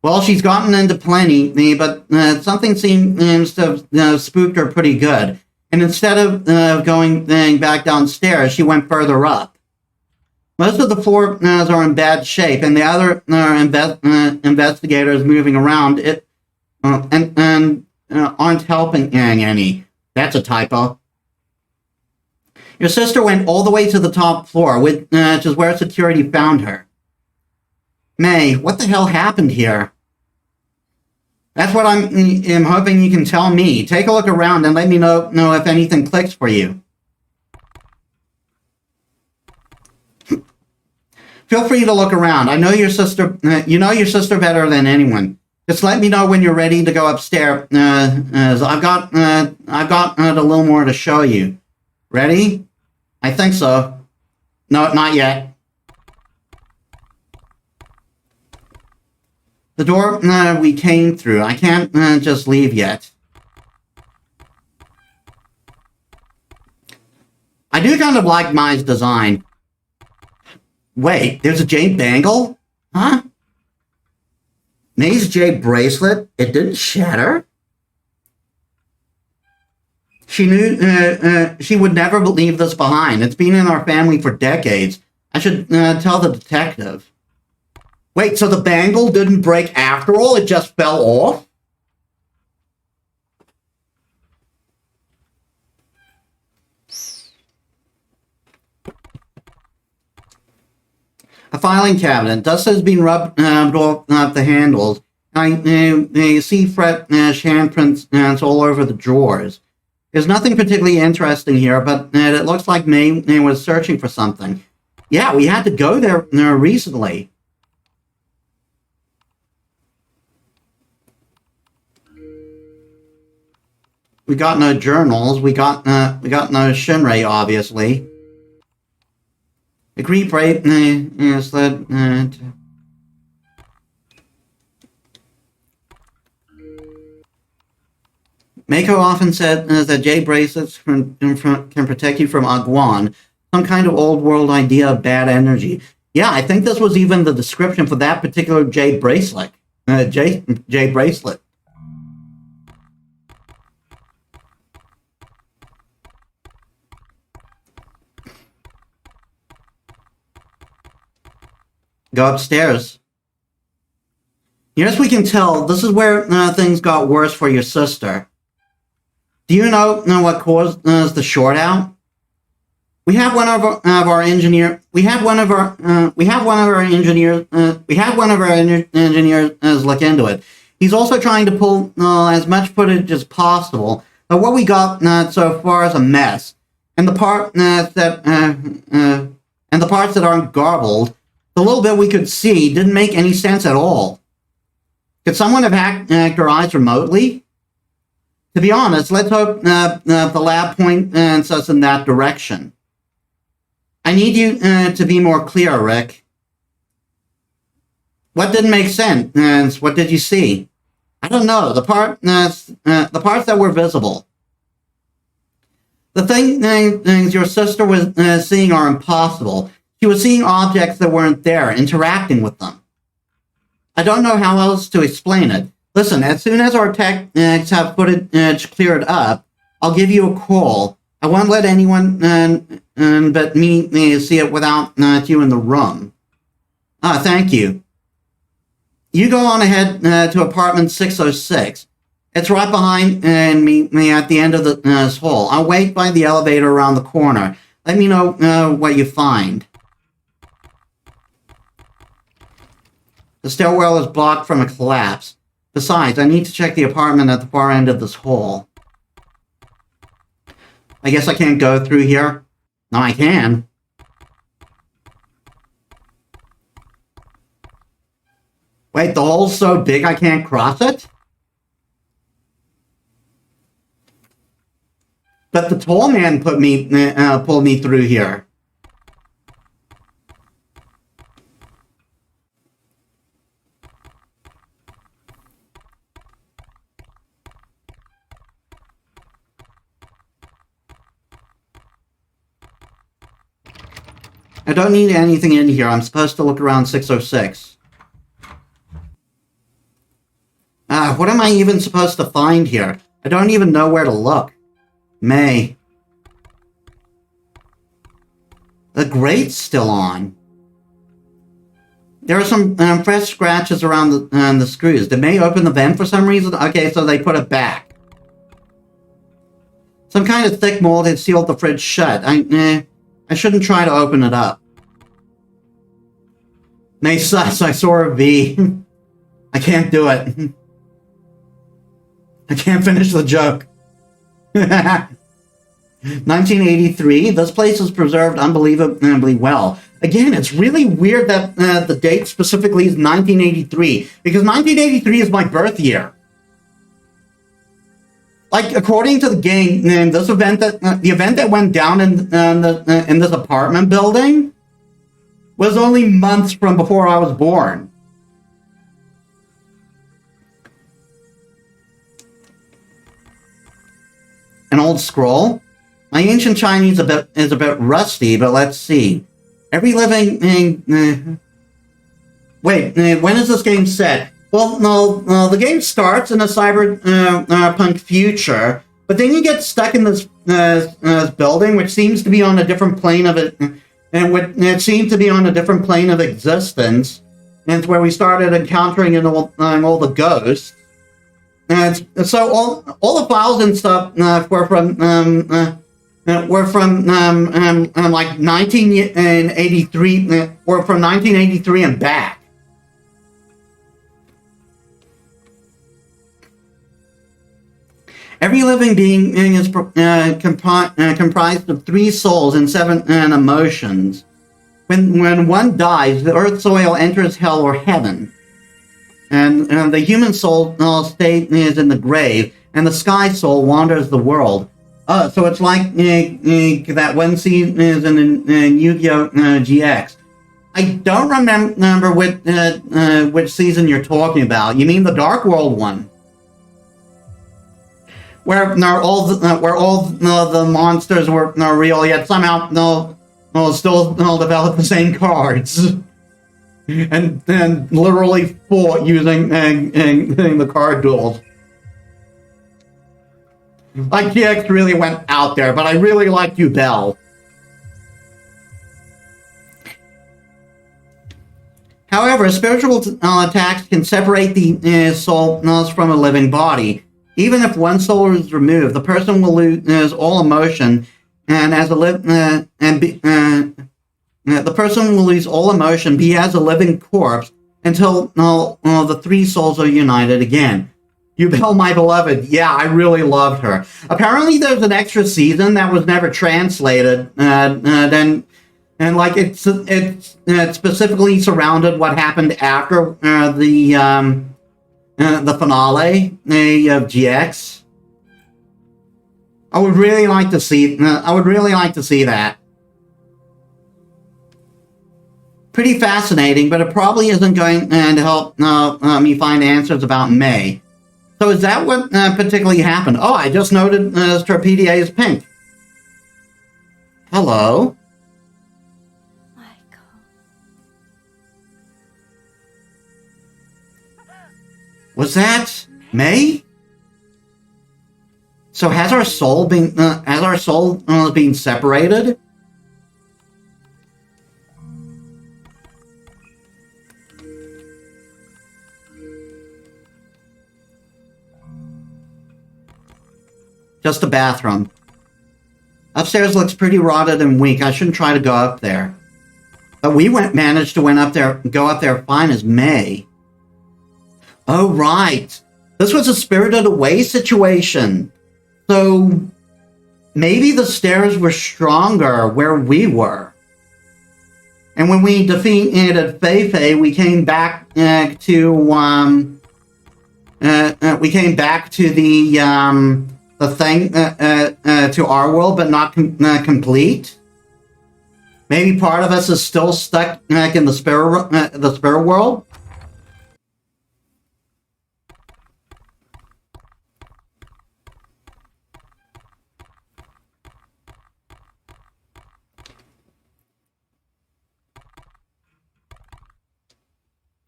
Well, she's gotten into plenty, but something seems to have spooked her pretty good. And instead of going back downstairs, she went further up. Most of the floors are in bad shape, and the other investigators moving around and aren't helping any. That's a typo. Your sister went all the way to the top floor, which is where security found her. May, what the hell happened here? That's what I'm hoping you can tell me. Take a look around and let me know if anything clicks for you. Feel free to look around. I know your sister. You know your sister better than anyone. Just let me know when you're ready to go upstairs. I've got a little more to show you. Ready? I think so. No, not yet. The door we came through. I can't just leave yet. I do kind of like Mai's design. Wait, there's a jade bangle? Huh? May's jade bracelet? It didn't shatter? She knew she would never leave this behind. It's been in our family for decades. I should tell the detective. Wait, so the bangle didn't break after all? It just fell off? A filing cabinet. Dust has been rubbed off the handles. I see fresh handprints all over the drawers. There's nothing particularly interesting here, but it looks like May was searching for something. Yeah, we had to go there recently. We got no journals. We got no Shinrei, obviously. Agree, brave. Sled. Mako often said that jade bracelets can protect you from Agwan, some kind of old world idea of bad energy. Yeah, I think this was even the description for that particular jade bracelet. Jade bracelet. Go upstairs. Near as we can tell, this is where things got worse for your sister. Do you know what caused the short out? We had one of our engineers look into it. He's also trying to pull as much footage as possible, but what we got so far is a mess. And the part and the parts that aren't garbled, the little bit we could see didn't make any sense at all. Could someone have hacked our eyes remotely? To be honest, let's hope the lab points us in that direction. I need you to be more clear, Rick. What didn't make sense? What did you see? I don't know. The parts that were visible. The things your sister was seeing are impossible. She was seeing objects that weren't there, interacting with them. I don't know how else to explain it. Listen, as soon as our techs have footage cleared up, I'll give you a call. I won't let anyone but me see it without you in the room. Thank you. You go on ahead to apartment 606. It's right behind me at the end of this hall. I'll wait by the elevator around the corner. Let me know what you find. The stairwell is blocked from a collapse. Besides, I need to check the apartment at the far end of this hall. I guess I can't go through here. No, I can. Wait, the hole's so big I can't cross it? But the tall man pulled me through here. I don't need anything in here. I'm supposed to look around 606. What am I even supposed to find here? I don't even know where to look. May. The grate's still on. There are some fresh scratches around the screws. Did May open the vent for some reason? Okay, so they put it back. Some kind of thick mold had sealed the fridge shut. I shouldn't try to open it up. May sus, I saw a V. I can't do it. I can't finish the joke. 1983, this place is preserved unbelievably well. Again, it's really weird that the date specifically is 1983, because 1983 is my birth year. Like, according to the game, this event the event that went down in this apartment building was only months from before I was born. An old scroll? My ancient Chinese is a bit rusty, but let's see. Every living... Wait, when is this game set? Well, no, the game starts in a cyberpunk future, but then you get stuck in this building, which seems to be on a different plane of it, and it seemed to be on a different plane of existence, and it's where we started encountering all the ghosts. And so all the files and stuff were from like 1983, were from 1983 and back. Every living being is comprised of 3 souls and 7 emotions. When one dies, the earth soil enters hell or heaven. And the human soul stays in the grave, and the sky soul wanders the world. So it's like that one scene is in Yu-Gi-Oh! GX. I don't remember which season you're talking about. You mean the Dark World one? Where all the monsters were real, yet somehow still develop the same cards. And then literally fought using the card duels. Like, GX really went out there, but I really liked you, Bell. However, spiritual attacks can separate the soul from a living body. Even if one soul is removed, the person will lose all emotion, and as a the person will lose all emotion, be as a living corpse, until the 3 souls are united again. You Bell, my beloved. Yeah, I really loved her. Apparently there's an extra season that was never translated, then And like it specifically surrounded what happened after the finale of GX. I would really like to see. I would really like to see that. Pretty fascinating, but it probably isn't going to help me find answers about May. So is that what particularly happened? Oh, I just noted Torpedia is pink. Hello. Michael. Was that May? So has our soul been separated? Just a bathroom. Upstairs looks pretty rotted and weak. I shouldn't try to go up there. But we managed to go up there fine as May. Oh, right. This was a Spirited Away situation. So maybe the stairs were stronger where we were. And when we defeated Fei-Fei, we came back to the thing to our world, but not complete. Maybe part of us is still stuck in the spirit world.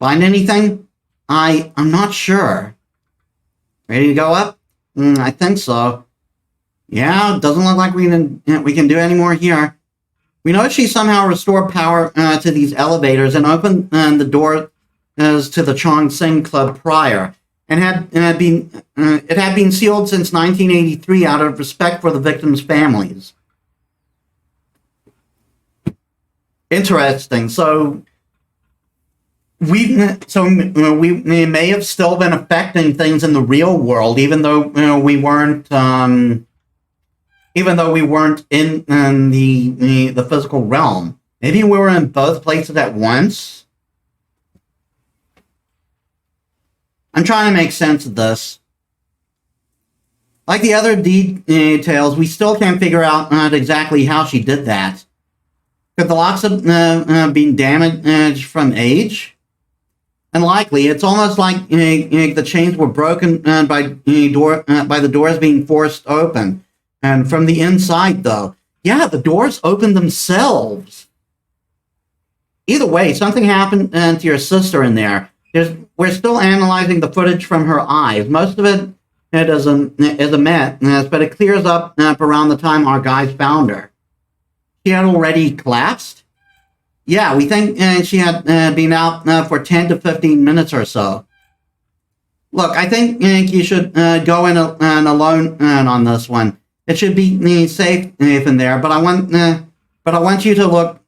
Find anything? I'm not sure. Ready to go up? I think so. Yeah, doesn't look like we can do any more here. We know she somehow restored power to these elevators and opened the door to the Chong Sing Club prior, and it had been sealed since 1983 out of respect for the victims' families. Interesting. So we may have still been affecting things in the real world, even though we weren't in the physical realm. Maybe we were in both places at once. I'm trying to make sense of this. Like the other details, we still can't figure out exactly how she did that. Could the locks have been damaged from age? Unlikely. It's almost like the chains were broken by the doors being forced open. And from the inside, though, yeah, the doors opened themselves. Either way, something happened to your sister in there. We're still analyzing the footage from her eyes. Most of it is a mess, but it clears up around the time our guys found her. She had already collapsed? Yeah, we think she had been out for 10 to 15 minutes or so. Look, I think you should go in alone on this one. It should be safe in there, but I want you to look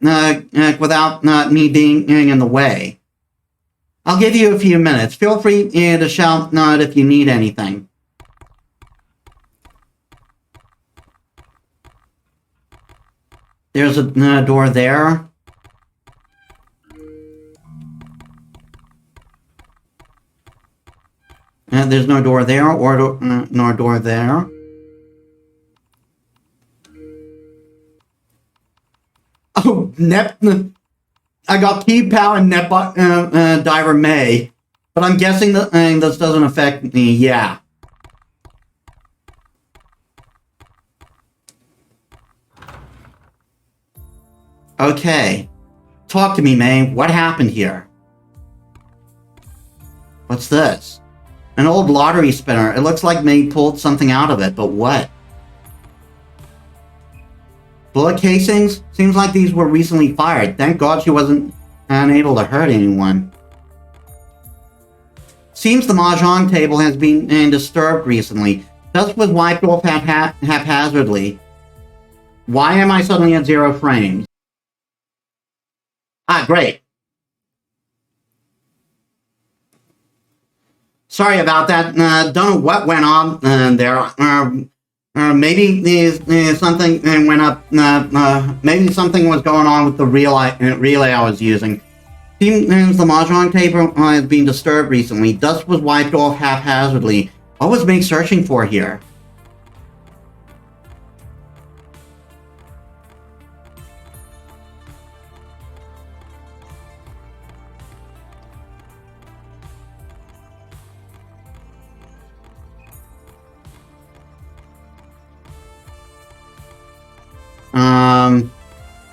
without me being in the way. I'll give you a few minutes. Feel free to shout if you need anything. There's a door there. There's no door there, or nor door there. Oh, I got Key Pow and Diver May, but I'm guessing that this doesn't affect me. Yeah. Okay. Talk to me, May. What happened here? What's this? An old lottery spinner. It looks like May pulled something out of it, but what? Bullet casings? Seems like these were recently fired. Thank God she wasn't unable to hurt anyone. Seems the mahjong table has been disturbed recently. Dust was wiped off haphazardly. Why am I suddenly at 0 frames? Ah, great. Sorry about that. Don't know what went on there. maybe something went up. Maybe something was going on with the relay I was using. Seems the mahjong table has been disturbed recently. Dust was wiped off haphazardly. What was Meg searching for here?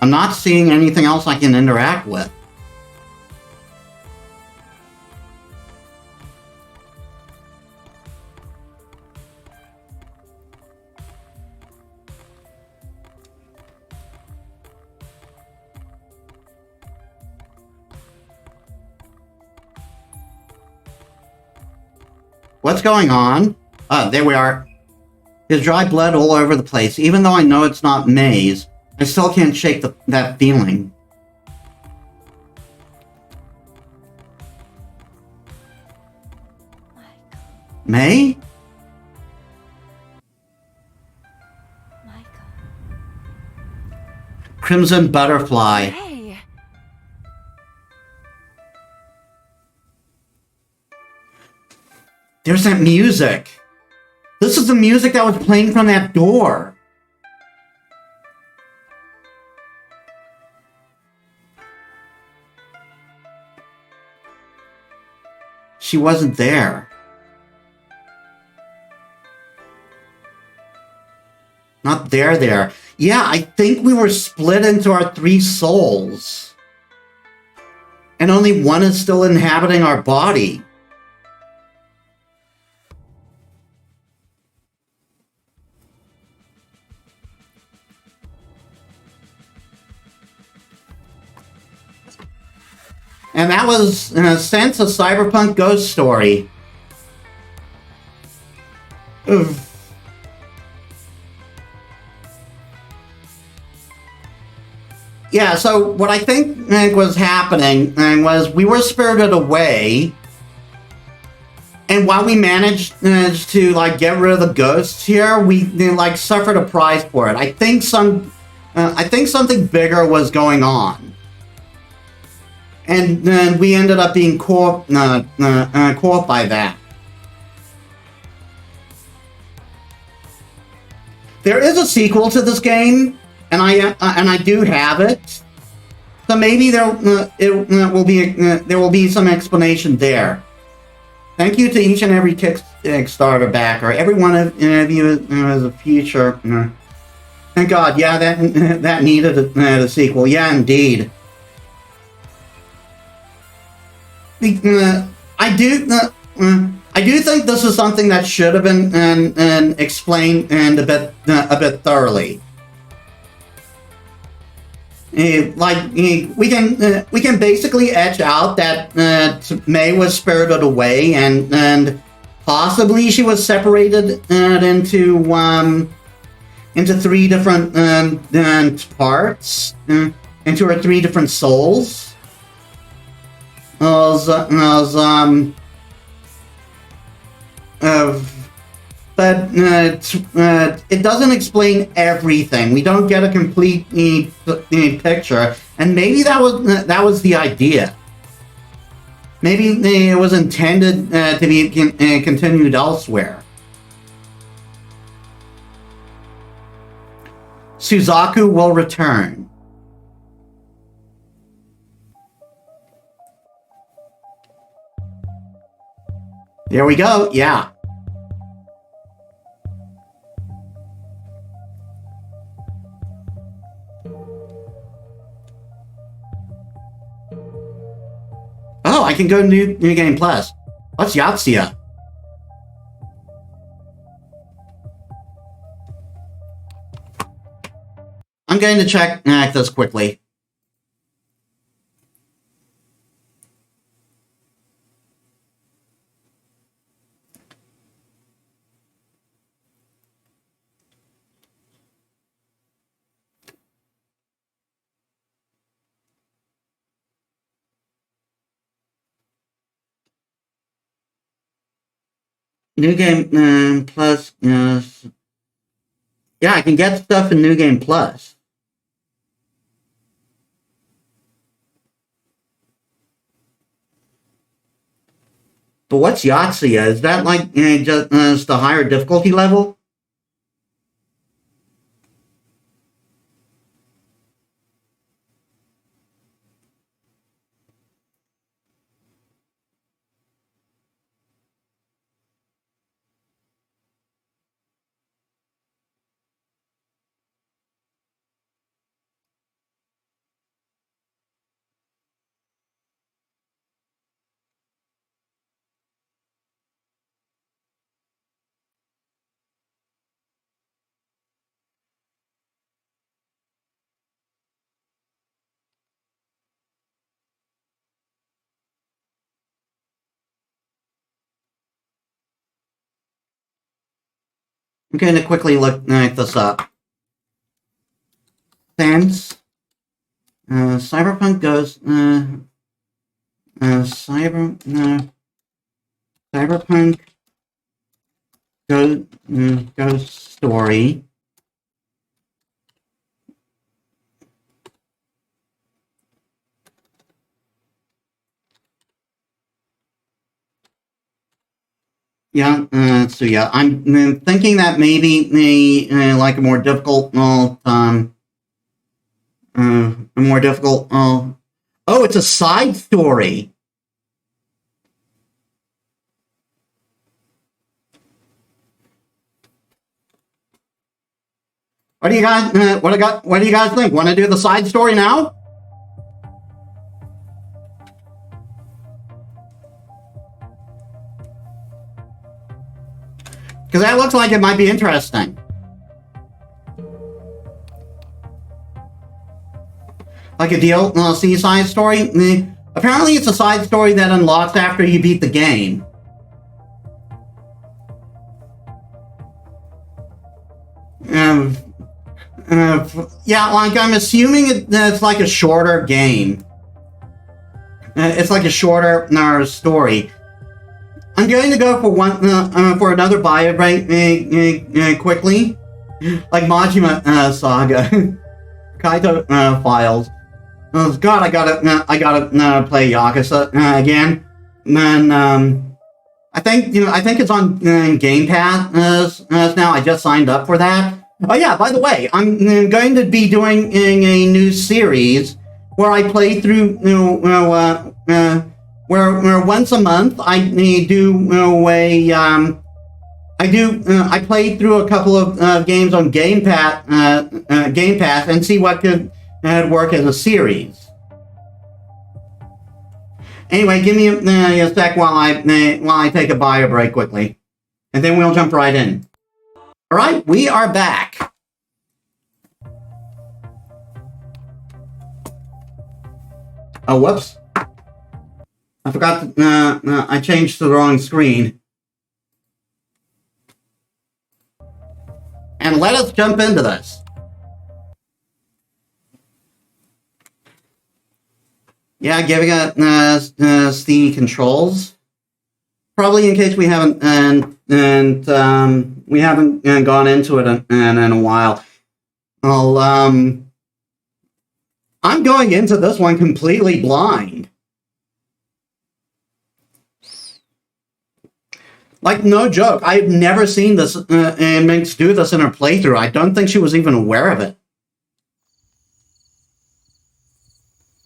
I'm not seeing anything else I can interact with. What's going on? There we are. There's dry blood all over the place. Even though I know it's not May's, I still can't shake that feeling. May? Michael. Crimson Butterfly. Hey. There's that music. This is the music that was playing from that door. She wasn't there. Not there. Yeah, I think we were split into our 3 souls. And only one is still inhabiting our body. And that was, in a sense, a cyberpunk ghost story. Ugh. Yeah, so what I think was happening was we were spirited away, and while we managed to like get rid of the ghosts here, we like suffered a price for it. I think something bigger was going on, and we ended up being caught by that. There is a sequel to this game. And I do have it, so maybe there will be some explanation there. Thank you to each and every Kickstarter backer. Every one of you is a future. Thank God, yeah, that needed a sequel. Yeah, indeed. I do think this is something that should have been explained a bit thoroughly. We can basically etch out that May was spirited away, and possibly she was separated into 3 different parts, into her 3 different souls. But it doesn't explain everything. We don't get a complete picture, and maybe that was the idea. Maybe it was intended to be continued elsewhere. Suzaku will return. There we go. Yeah. Oh, I can go New Game Plus. What's Yahtzee? I'm going to check this quickly. New Game Plus, yes. Yeah, I can get stuff in New Game Plus. But what's Yahtzee? Is that like just the higher difficulty level? I'm going to quickly look this up. Since Cyberpunk goes Cyberpunk goes story. Yeah, so yeah, I'm thinking that maybe like a more difficult, a more difficult. Oh, it's a side story. What do you guys? What do you guys think? Want to do the side story now? Because that looks like it might be interesting. Like a DLC side story? Apparently it's a side story that unlocks after you beat the game. Yeah, like I'm assuming it's like a shorter game. It's like a shorter story. I'm going to go for another bio break quickly, like Majima Saga, Kaito Files. Oh God, I gotta play Yakuza again. And I think it's on Game Pass now. I just signed up for that. Oh yeah, by the way, I'm going to be doing a new series where I play through where once a month I play through a couple of games on Game Pass and see what could work as a series. Anyway, give me a sec while I take a bio break quickly, and then we'll jump right in. All right, we are back. Oh, whoops. I forgot I changed to the wrong screen. And let us jump into this. Yeah, giving it Steam controls. Probably in case we haven't we haven't gone into it in a while. Well, I'm going into this one completely blind. Like, no joke. I've never seen this Minx do this in her playthrough. I don't think she was even aware of it.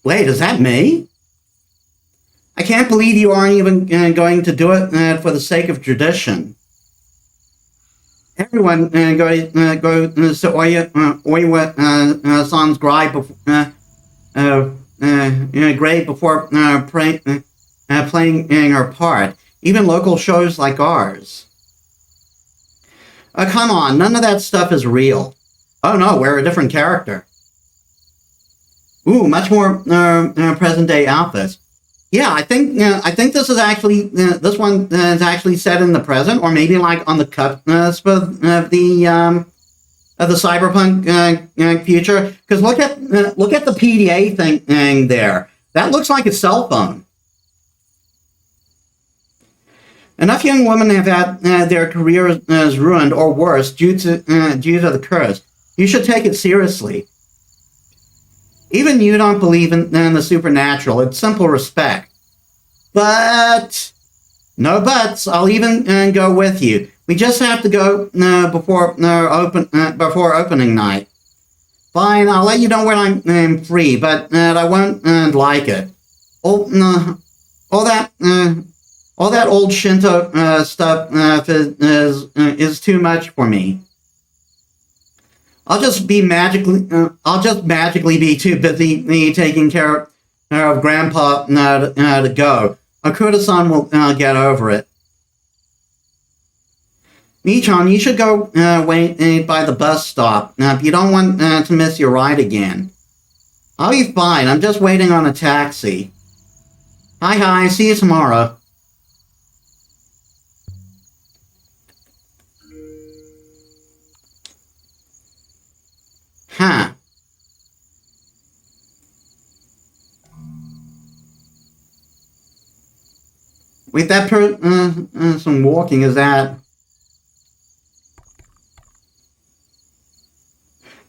Wait, is that me? I can't believe you aren't even going to do it for the sake of tradition. Everyone go to Oya-san's grave before playing her part. Even local shows like ours. Come on, none of that stuff is real. Oh no, we're a different character. Ooh, much more present-day outfits. Yeah, I think this is actually this one is actually set in the present, or maybe like on the cusp of the cyberpunk future. Because look at the PDA thing there. That looks like a cell phone. Enough young women have had their careers ruined or worse due to the curse. You should take it seriously. Even you don't believe in the supernatural. It's simple respect. But no buts. I'll even go with you. We just have to go before opening night. Fine, I'll let you know when I'm free, but I won't like it. All that old Shinto stuff is too much for me. I'll just magically be too busy taking care of Grandpa to go. Okuda-san will get over it. Michan, you should go wait by the bus stop if you don't want to miss your ride again. I'll be fine. I'm just waiting on a taxi. Hi. See you tomorrow. Huh. Wait, that some walking, is that...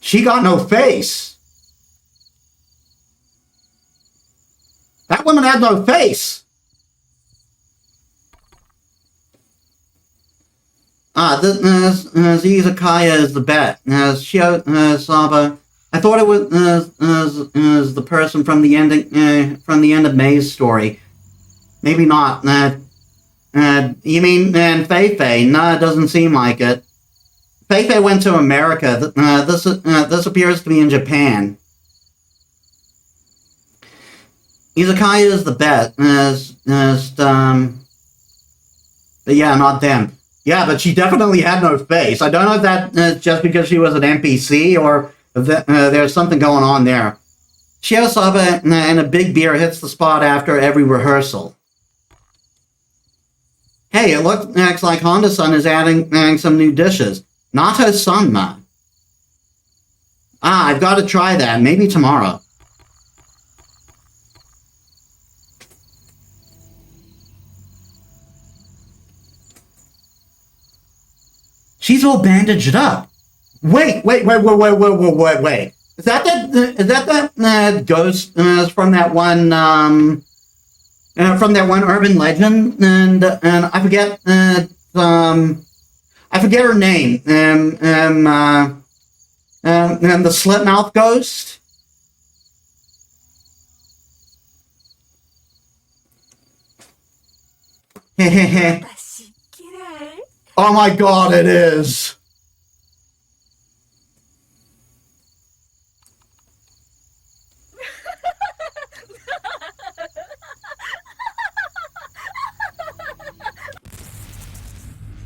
She got no face. That woman had no face. This izakaya is the bet. Shio Saba. I thought it was the person from the end of May's story. Maybe not. You mean Feifei? No, it doesn't seem like it. Feifei went to America. This appears to be in Japan. Izakaya is the bet. But yeah, not them. Yeah, but she definitely had no face. I don't know if that's just because she was an NPC or if there's something going on there. Shiosaba and a big beer hits the spot after every rehearsal. Hey, it looks like Honda-san is adding some new dishes. Natto Sanma. I've got to try that. Maybe tomorrow. She's all bandaged up. Wait. Is that ghost from that one urban legend? And I forget her name. And the slit mouth ghost. Oh my god, it is.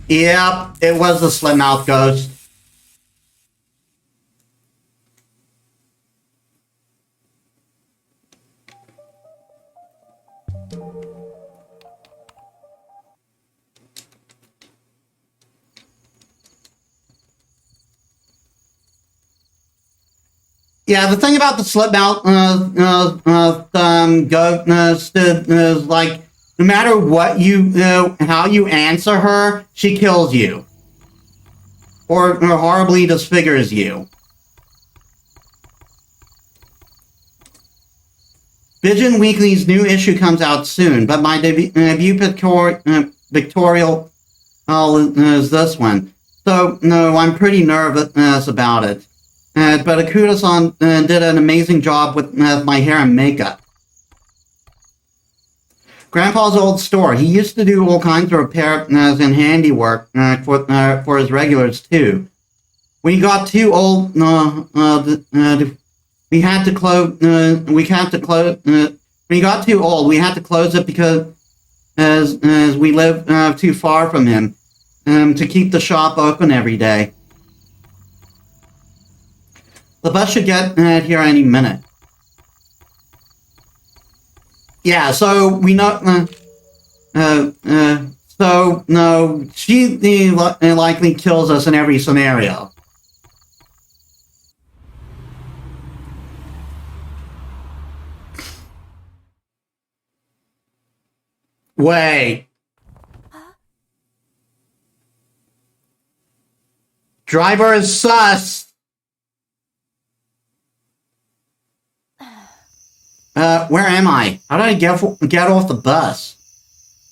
Yep, it was the slim mouth ghost. Yeah, the thing about the slip mouth ghost is like, no matter what how you answer her, she kills you. Or horribly disfigures you. Vision Weekly's new issue comes out soon, but my debut pictorial is this one. So, no, I'm pretty nervous about it. But Akuda-san did an amazing job with my hair and makeup. Grandpa's old store. He used to do all kinds of repairs and handiwork for his regulars too. When he got too old, we had to close. When he got too old, we had to close it because as we live too far from him to keep the shop open every day. The bus should get here any minute. Yeah, so we know. So no, she likely kills us in every scenario. Wait. Driver is sus. Where am I? How did I get off the bus?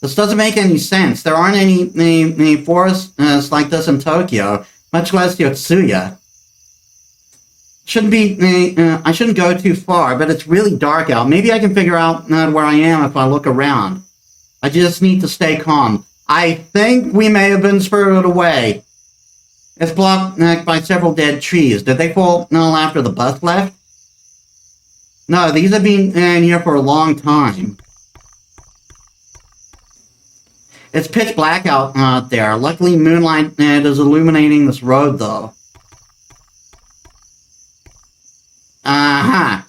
This doesn't make any sense. There aren't any forests like this in Tokyo, much less Yotsuya. I shouldn't go too far, but it's really dark out. Maybe I can figure out where I am if I look around. I just need to stay calm. I think we may have been spirited away. It's blocked by several dead trees. Did they fall after the bus left? No, these have been in here for a long time. It's pitch black out there. Luckily, moonlight is illuminating this road, though. Aha!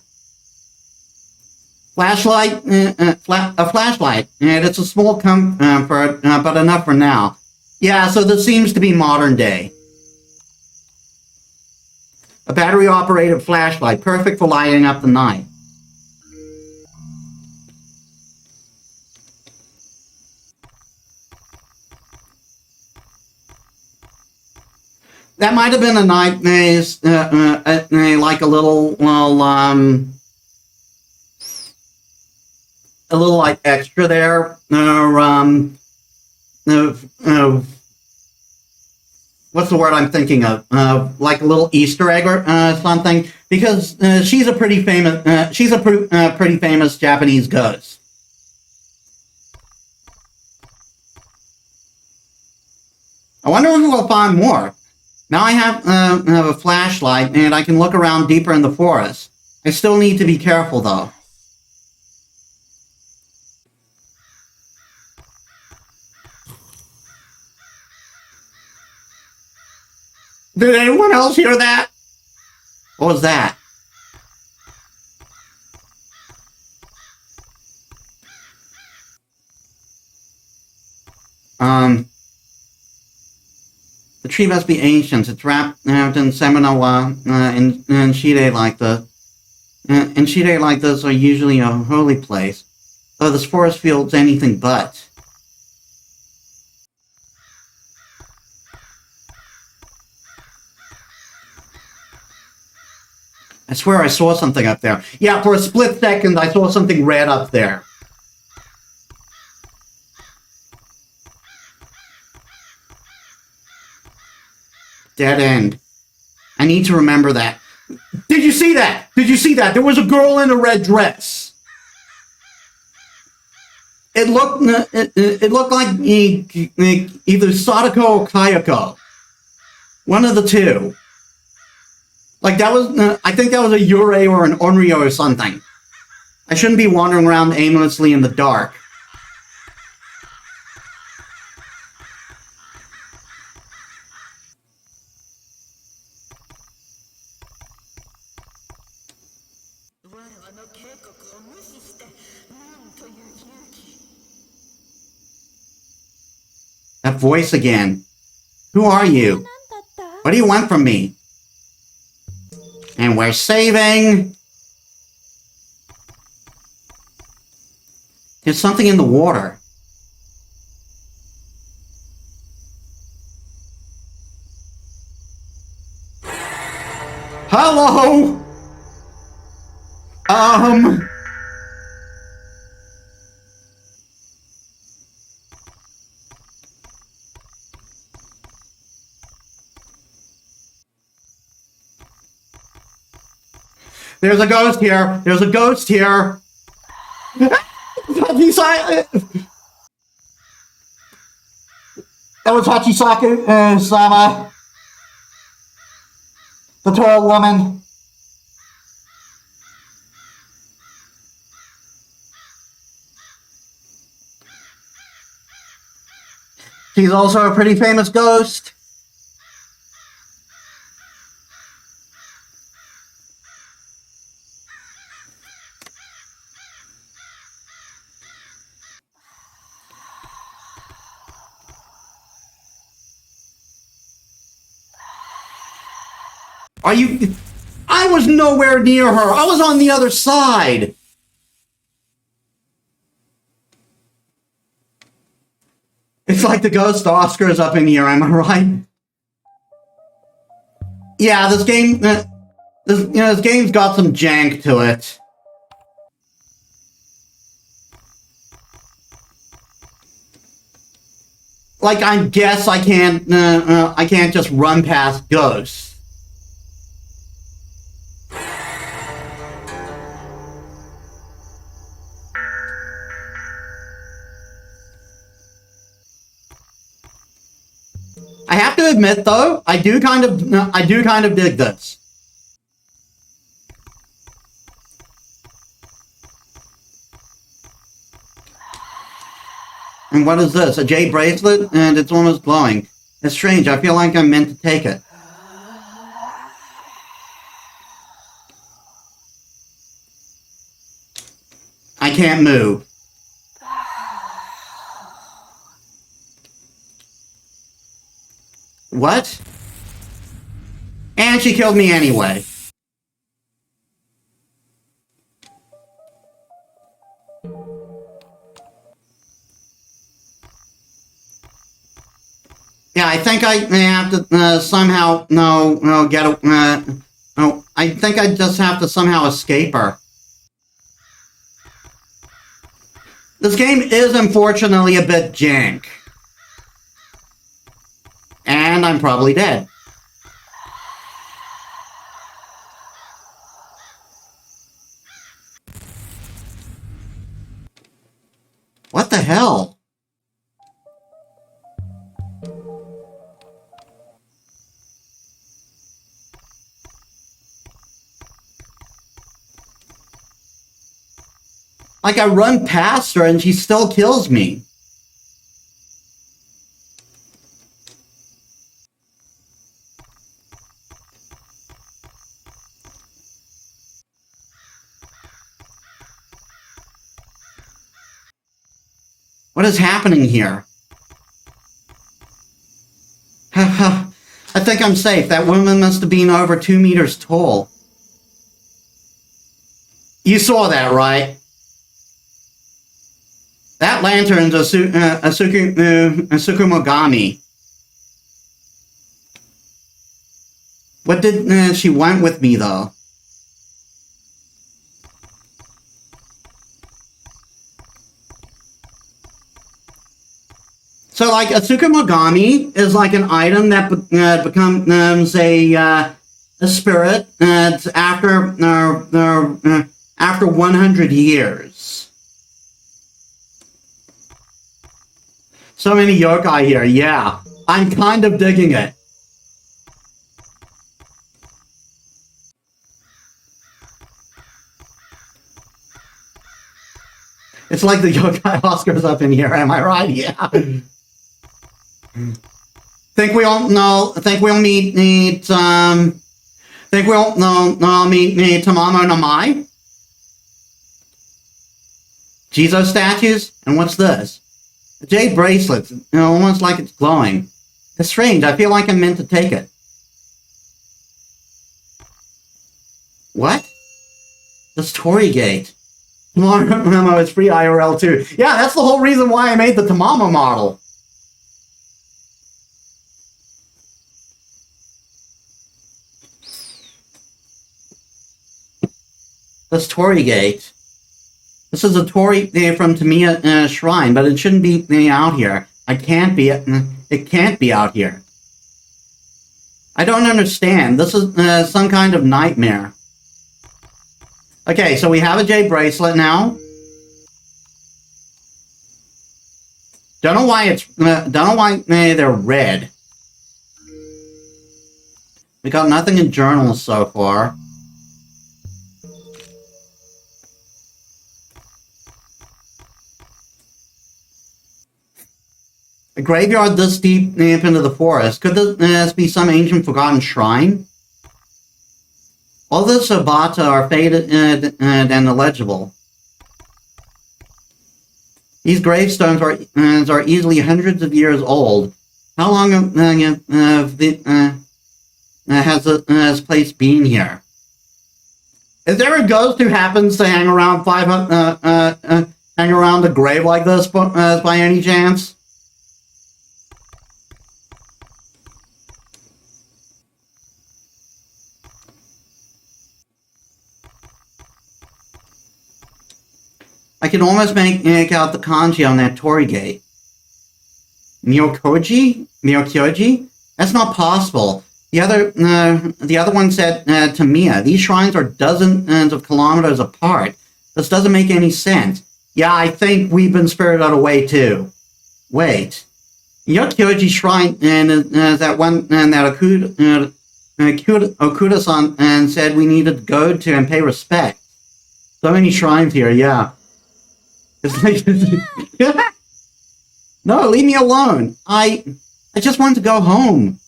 Flashlight, a flashlight, and it's a small comfort, but enough for now. Yeah, so this seems to be modern day. A battery-operated flashlight, perfect for lighting up the night. That might have been a night maze, like a little like extra there, what's the word I'm thinking of? Like a little Easter egg or something, because she's a pretty famous Japanese ghost. I wonder if we'll find more. Now I have a flashlight, and I can look around deeper in the forest. I still need to be careful, though. Did anyone else hear that? What was that? The tree must be ancient. It's wrapped in Seminawa and Shide like this. And Shide like this are usually a holy place, though this forest feels anything but. I swear I saw something up there. Yeah, for a split second I saw something red up there. Dead end. I need to remember that. Did you see that? Did you see that? There was a girl in a red dress. It looked like either Sadako or Kayako. One of the two. Like that was, I think that was a Yurei or an Onryo or something. I shouldn't be wandering around aimlessly in the dark. That voice again. Who are you? What do you want from me? And we're saving. There's something in the water. Hello? There's a ghost here. There's a ghost here. Be silent. That was Hachisake Sama. The tall woman. She's also a pretty famous ghost. Are you... I was nowhere near her. I was on the other side. It's like the ghost Oscars up in here, am I right? Yeah, this game, this game's got some jank to it. Like, I guess I can't just run past ghosts. I have to admit, though, I do kind of dig this. And what is this? A jade bracelet? And it's almost glowing. It's strange. I feel like I'm meant to take it. I can't move. What? And she killed me anyway. Yeah, I think I have to somehow get a I think I just have to somehow escape her. This game is unfortunately a bit jank. And I'm probably dead. What the hell? Like, I run past her and she still kills me. What is happening here? I think I'm safe. That woman must have been over 2 meters tall. You saw that, right? That lantern's a Sukumogami. What did she want with me, though? So, like, a Sukumogami is like an item that becomes a spirit after 100 years. So many yokai here, yeah. I'm kind of digging it. It's like the yokai Oscars up in here, am I right? Yeah. Think we'll meet Tamamo no Mai? Jizo statues? And what's this? A jade bracelet, almost like it's glowing. It's strange, I feel like I'm meant to take it. What? This Torii Gate. Tamamo is free IRL too. Yeah, that's the whole reason why I made the Tamamo model. This Torii Gate. This is a Torii from Tamiya Shrine, but it shouldn't be out here. It can't be out here. I don't understand. This is some kind of nightmare. Okay, so we have a jade bracelet now. Don't know why they're red. We got nothing in journals so far. A graveyard this deep into the forest. Could this be some ancient forgotten shrine? All the Sabata are faded and illegible. These gravestones are easily hundreds of years old. How long has this place been here? Is there a ghost who happens to hang around hang around a grave like this by any chance? can almost make out the kanji on that torii gate. Myokoji? Myokoji? That's not possible. The other one said to Mia, these shrines are dozens of kilometers apart. This doesn't make any sense. Yeah, I think we've been spirited away too. Wait. Yokyoji Shrine and that one and that Okuda-san and said we needed to go to and pay respect. So many shrines here, yeah. It's like no, leave me alone. I just want to go home.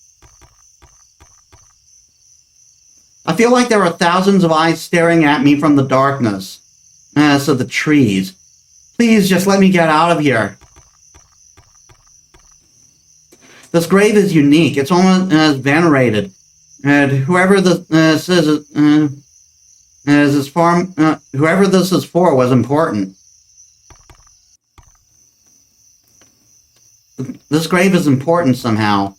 I feel like there are thousands of eyes staring at me from the darkness. So the trees. Please just let me get out of here. This grave is unique. It's almost venerated. And whoever this is for was important. This grave is important somehow.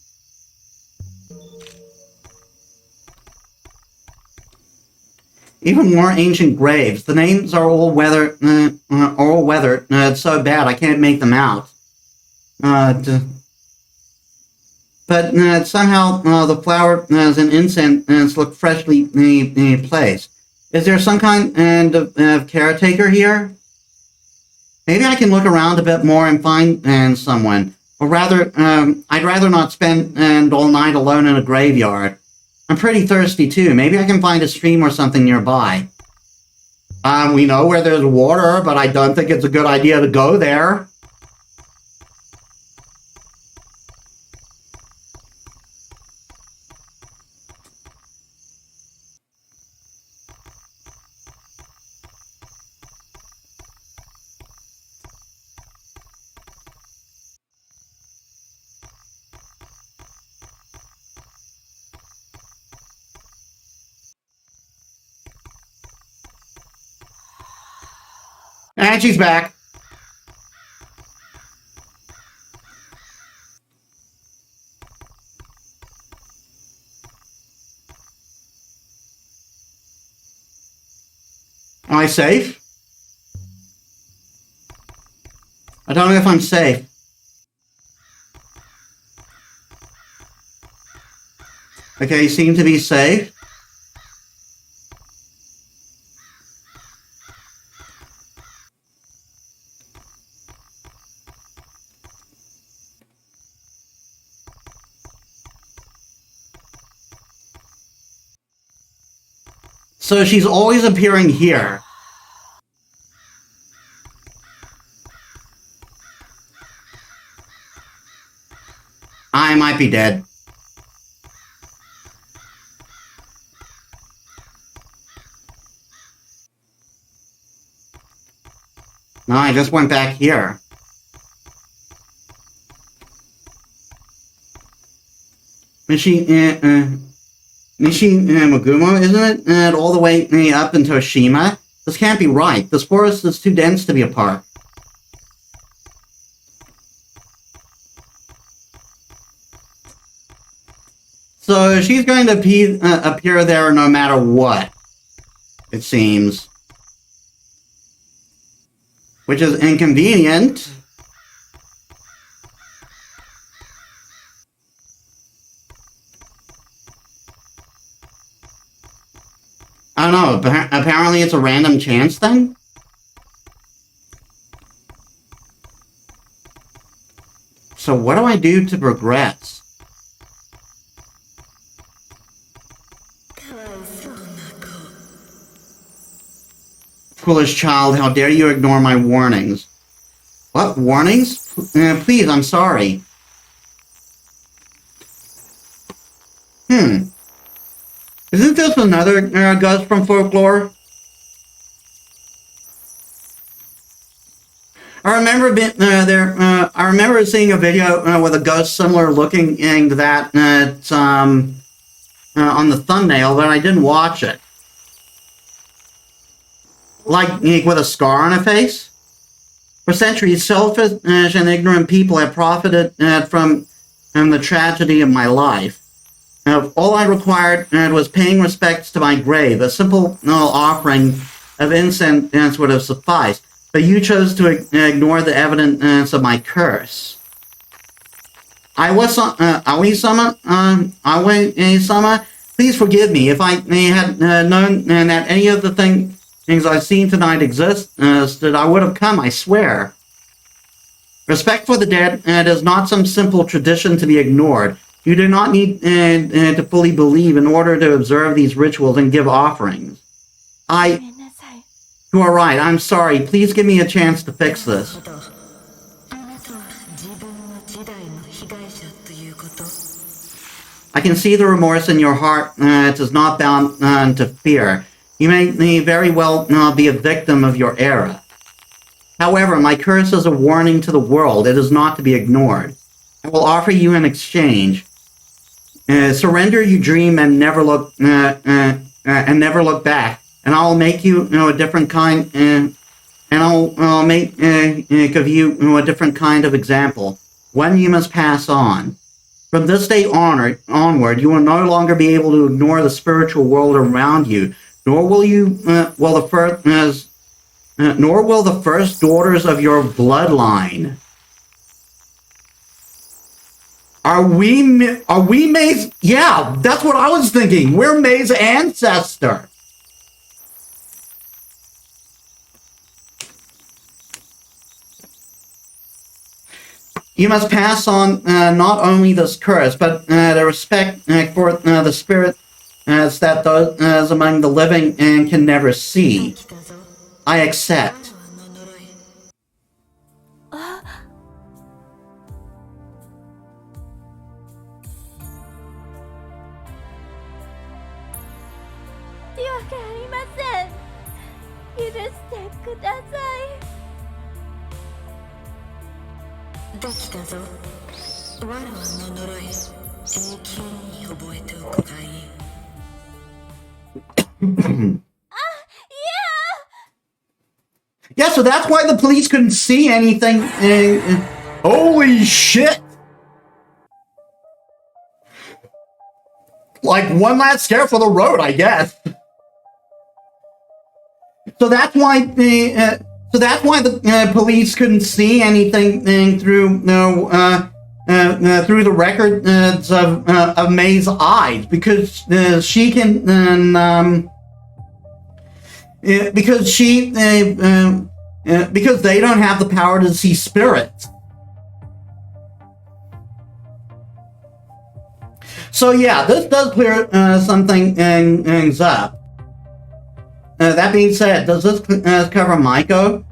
Even more ancient graves. The names are all weathered. It's so bad I can't make them out. But somehow the flowers and incense look freshly placed. Is there some kind of caretaker here? Maybe I can look around a bit more and find someone. Or rather, I'd rather not spend all night alone in a graveyard. I'm pretty thirsty too. Maybe I can find a stream or something nearby. We know where there's water, but I don't think it's a good idea to go there. And she's back. Am I safe? I don't know if I'm safe. Okay, you seem to be safe. So she's always appearing here. I might be dead. No, I just went back here. Nishi Magumo, isn't it? All the way up in Toshima? This can't be right. This forest is too dense to be a park. So she's going to appear there no matter what, it seems. Which is inconvenient. I don't know, apparently it's a random chance thing? So what do I do to progress? Foolish child, how dare you ignore my warnings? What, warnings? Please, I'm sorry. Isn't this another ghost from folklore? I remember seeing a video with a ghost similar looking to that on the thumbnail, but I didn't watch it. Like with a scar on a face? For centuries, selfish and ignorant people have profited from the tragedy of my life. All I required was paying respects to my grave. A simple offering of incense would have sufficed. but you chose to ignore the evidence of my curse. Aoi-sama, please forgive me if I had known that any of the things I've seen tonight existed. I would have come, I swear. Respect for the dead is not some simple tradition to be ignored. You do not need to fully believe in order to observe these rituals and give offerings. You are right, I'm sorry. Please give me a chance to fix this. I can see the remorse in your heart. It is not bound to fear. You may very well be a victim of your era. However, my curse is a warning to the world. It is not to be ignored. I will offer you an exchange. Surrender your dream and never look back. And I'll make you, a different kind. And I'll make of you a different kind of example. One you must pass on. From this day onward, you will no longer be able to ignore the spiritual world around you, nor will the first daughters of your bloodline. Are we May's? Yeah, that's what I was thinking. We're May's ancestor. You must pass on not only this curse, but the respect for the spirit that those among the living can never see. I accept. Yeah, so that's why the police couldn't see anything. Holy shit! Like one last scare for the road, I guess. So that's why the police couldn't see anything through through the records of May's eyes, because she can because they don't have the power to see spirits. So yeah, this does clear things up. That being said, does this cover Maiko?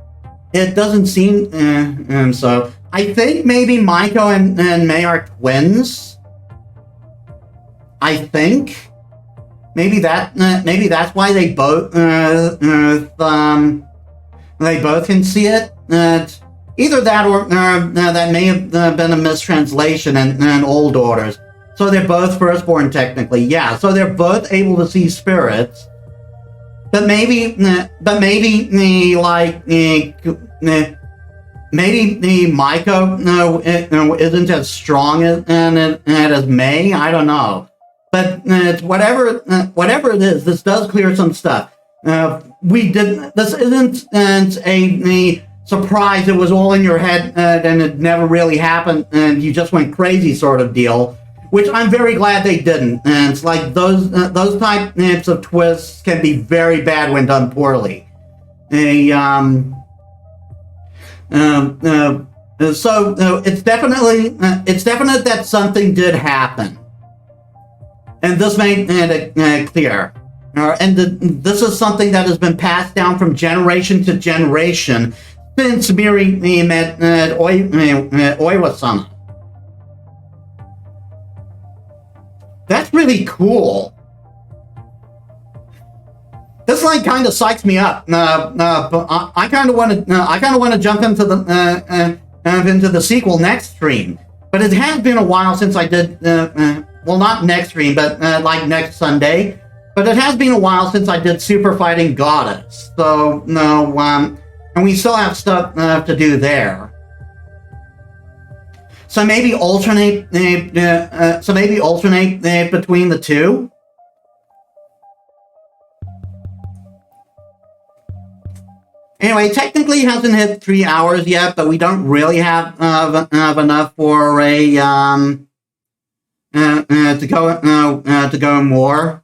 It doesn't seem so. I think maybe Maiko and May are twins. I think maybe that's why they both can see it. Either that or that may have been a mistranslation and old daughters. So they're both firstborn technically. Yeah. So they're both able to see spirits. But maybe Maiko isn't as strong as May. I don't know, but whatever it is, this does clear some stuff. This isn't a surprise. It was all in your head and it never really happened, and you just went crazy, sort of deal. Which I'm very glad they didn't. And it's like those types of twists can be very bad when done poorly. So it's definite that something did happen, and this made it clear. And this is something that has been passed down from generation to generation since Miri met Oiwa-sama. That's really cool. This like kind of psychs me up. But I kind of want to jump into the sequel next stream. But it has been a while since I did. Well, not next stream, but like next Sunday. But it has been a while since I did Super Fighting Goddess. So and we still have stuff to do there. So maybe alternate. Between the two. Anyway, technically it hasn't hit 3 hours yet, but we don't really have enough for a to go more.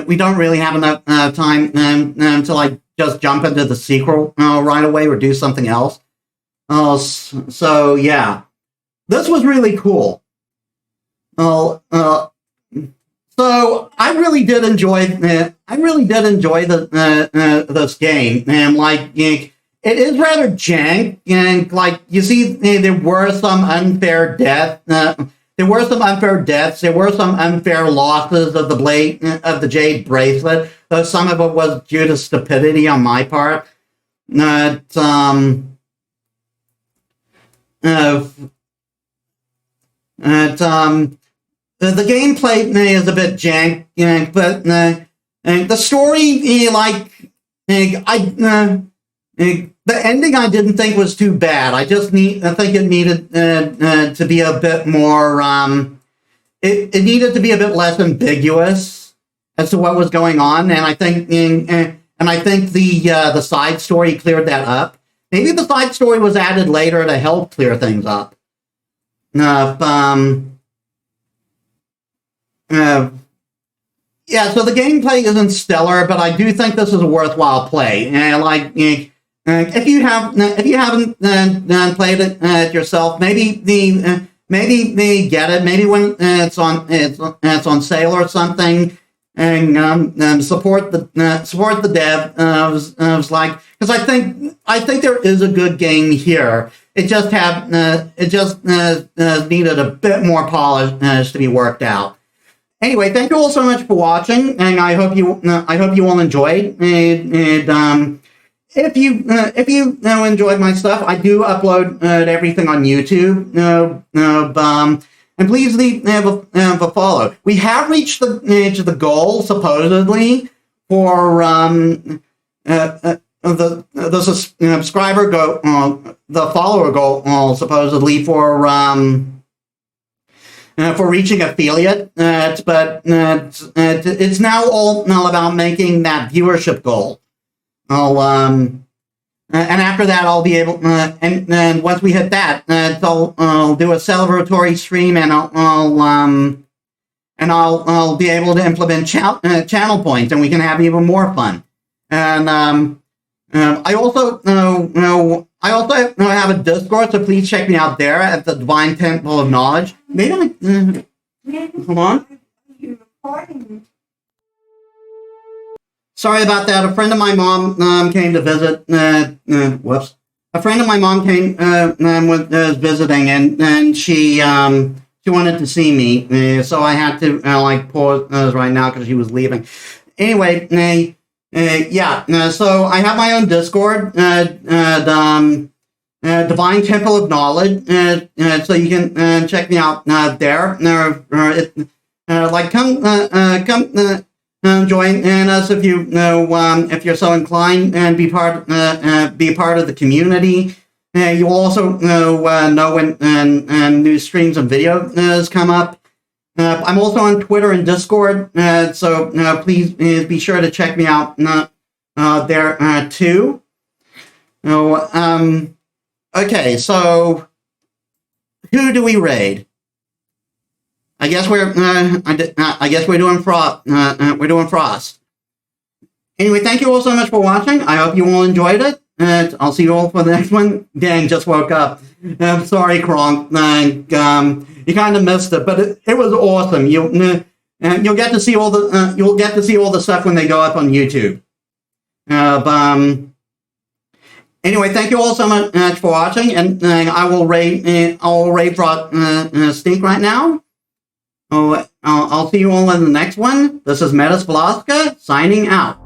We don't really have enough time to like just jump into the sequel right away or do something else. So yeah, this was really cool. So I really did enjoy. This game, and like it is rather jank, and like you see, there were some unfair deaths. There were some unfair losses of the jade bracelet. Though some of it was due to stupidity on my part. The gameplay is a bit jank, but the story, the ending I didn't think was too bad. I think it needed to be a bit more. It needed to be a bit less ambiguous as to what was going on, and I think the side story cleared that up. Maybe the side story was added later to help clear things up. Yeah, so the gameplay isn't stellar, but I do think this is a worthwhile play. If you haven't played it yourself, maybe get it. Maybe when it's on sale or something, and support the dev. Because I think there is a good game here. It just needed a bit more polish to be worked out. Anyway, thank you all so much for watching, and I hope you all enjoyed. And if you enjoyed my stuff, I do upload everything on YouTube. And please leave a follow. We have reached the goal supposedly for the subscriber goal, the follower goal supposedly for reaching affiliate, but it's now all about making that viewership goal. And after that, I'll be able, and once we hit that, I'll do a celebratory stream, and I'll be able to implement channel points, and we can have even more fun. And I also have a Discord, so please check me out there at the Divine Temple of Knowledge. Maybe hold on. Sorry about that. A friend of my mom came to visit. Whoops. A friend of my mom came was visiting, and she wanted to see me, so I had to pause right now because she was leaving. Anyway, so I have my own Discord, Divine Temple of Knowledge, so you can check me out there. Come join us if if you're so inclined, and be part of the community. You also know when new streams and videos come up. I'm also on Twitter and Discord, so please be sure to check me out there too. Okay, so who do we raid? I guess we're doing Frost. We're doing Frost. Anyway, thank you all so much for watching. I hope you all enjoyed it. I'll see you all for the next one. Dang, just woke up. I'm sorry, Kronk. You kind of missed it, but it was awesome. You'll get to see all the stuff when they go up on YouTube. Anyway, thank you all so much for watching, and I will raid Frost Stink right now. I'll see you all in the next one. This is Metis Balaska signing out.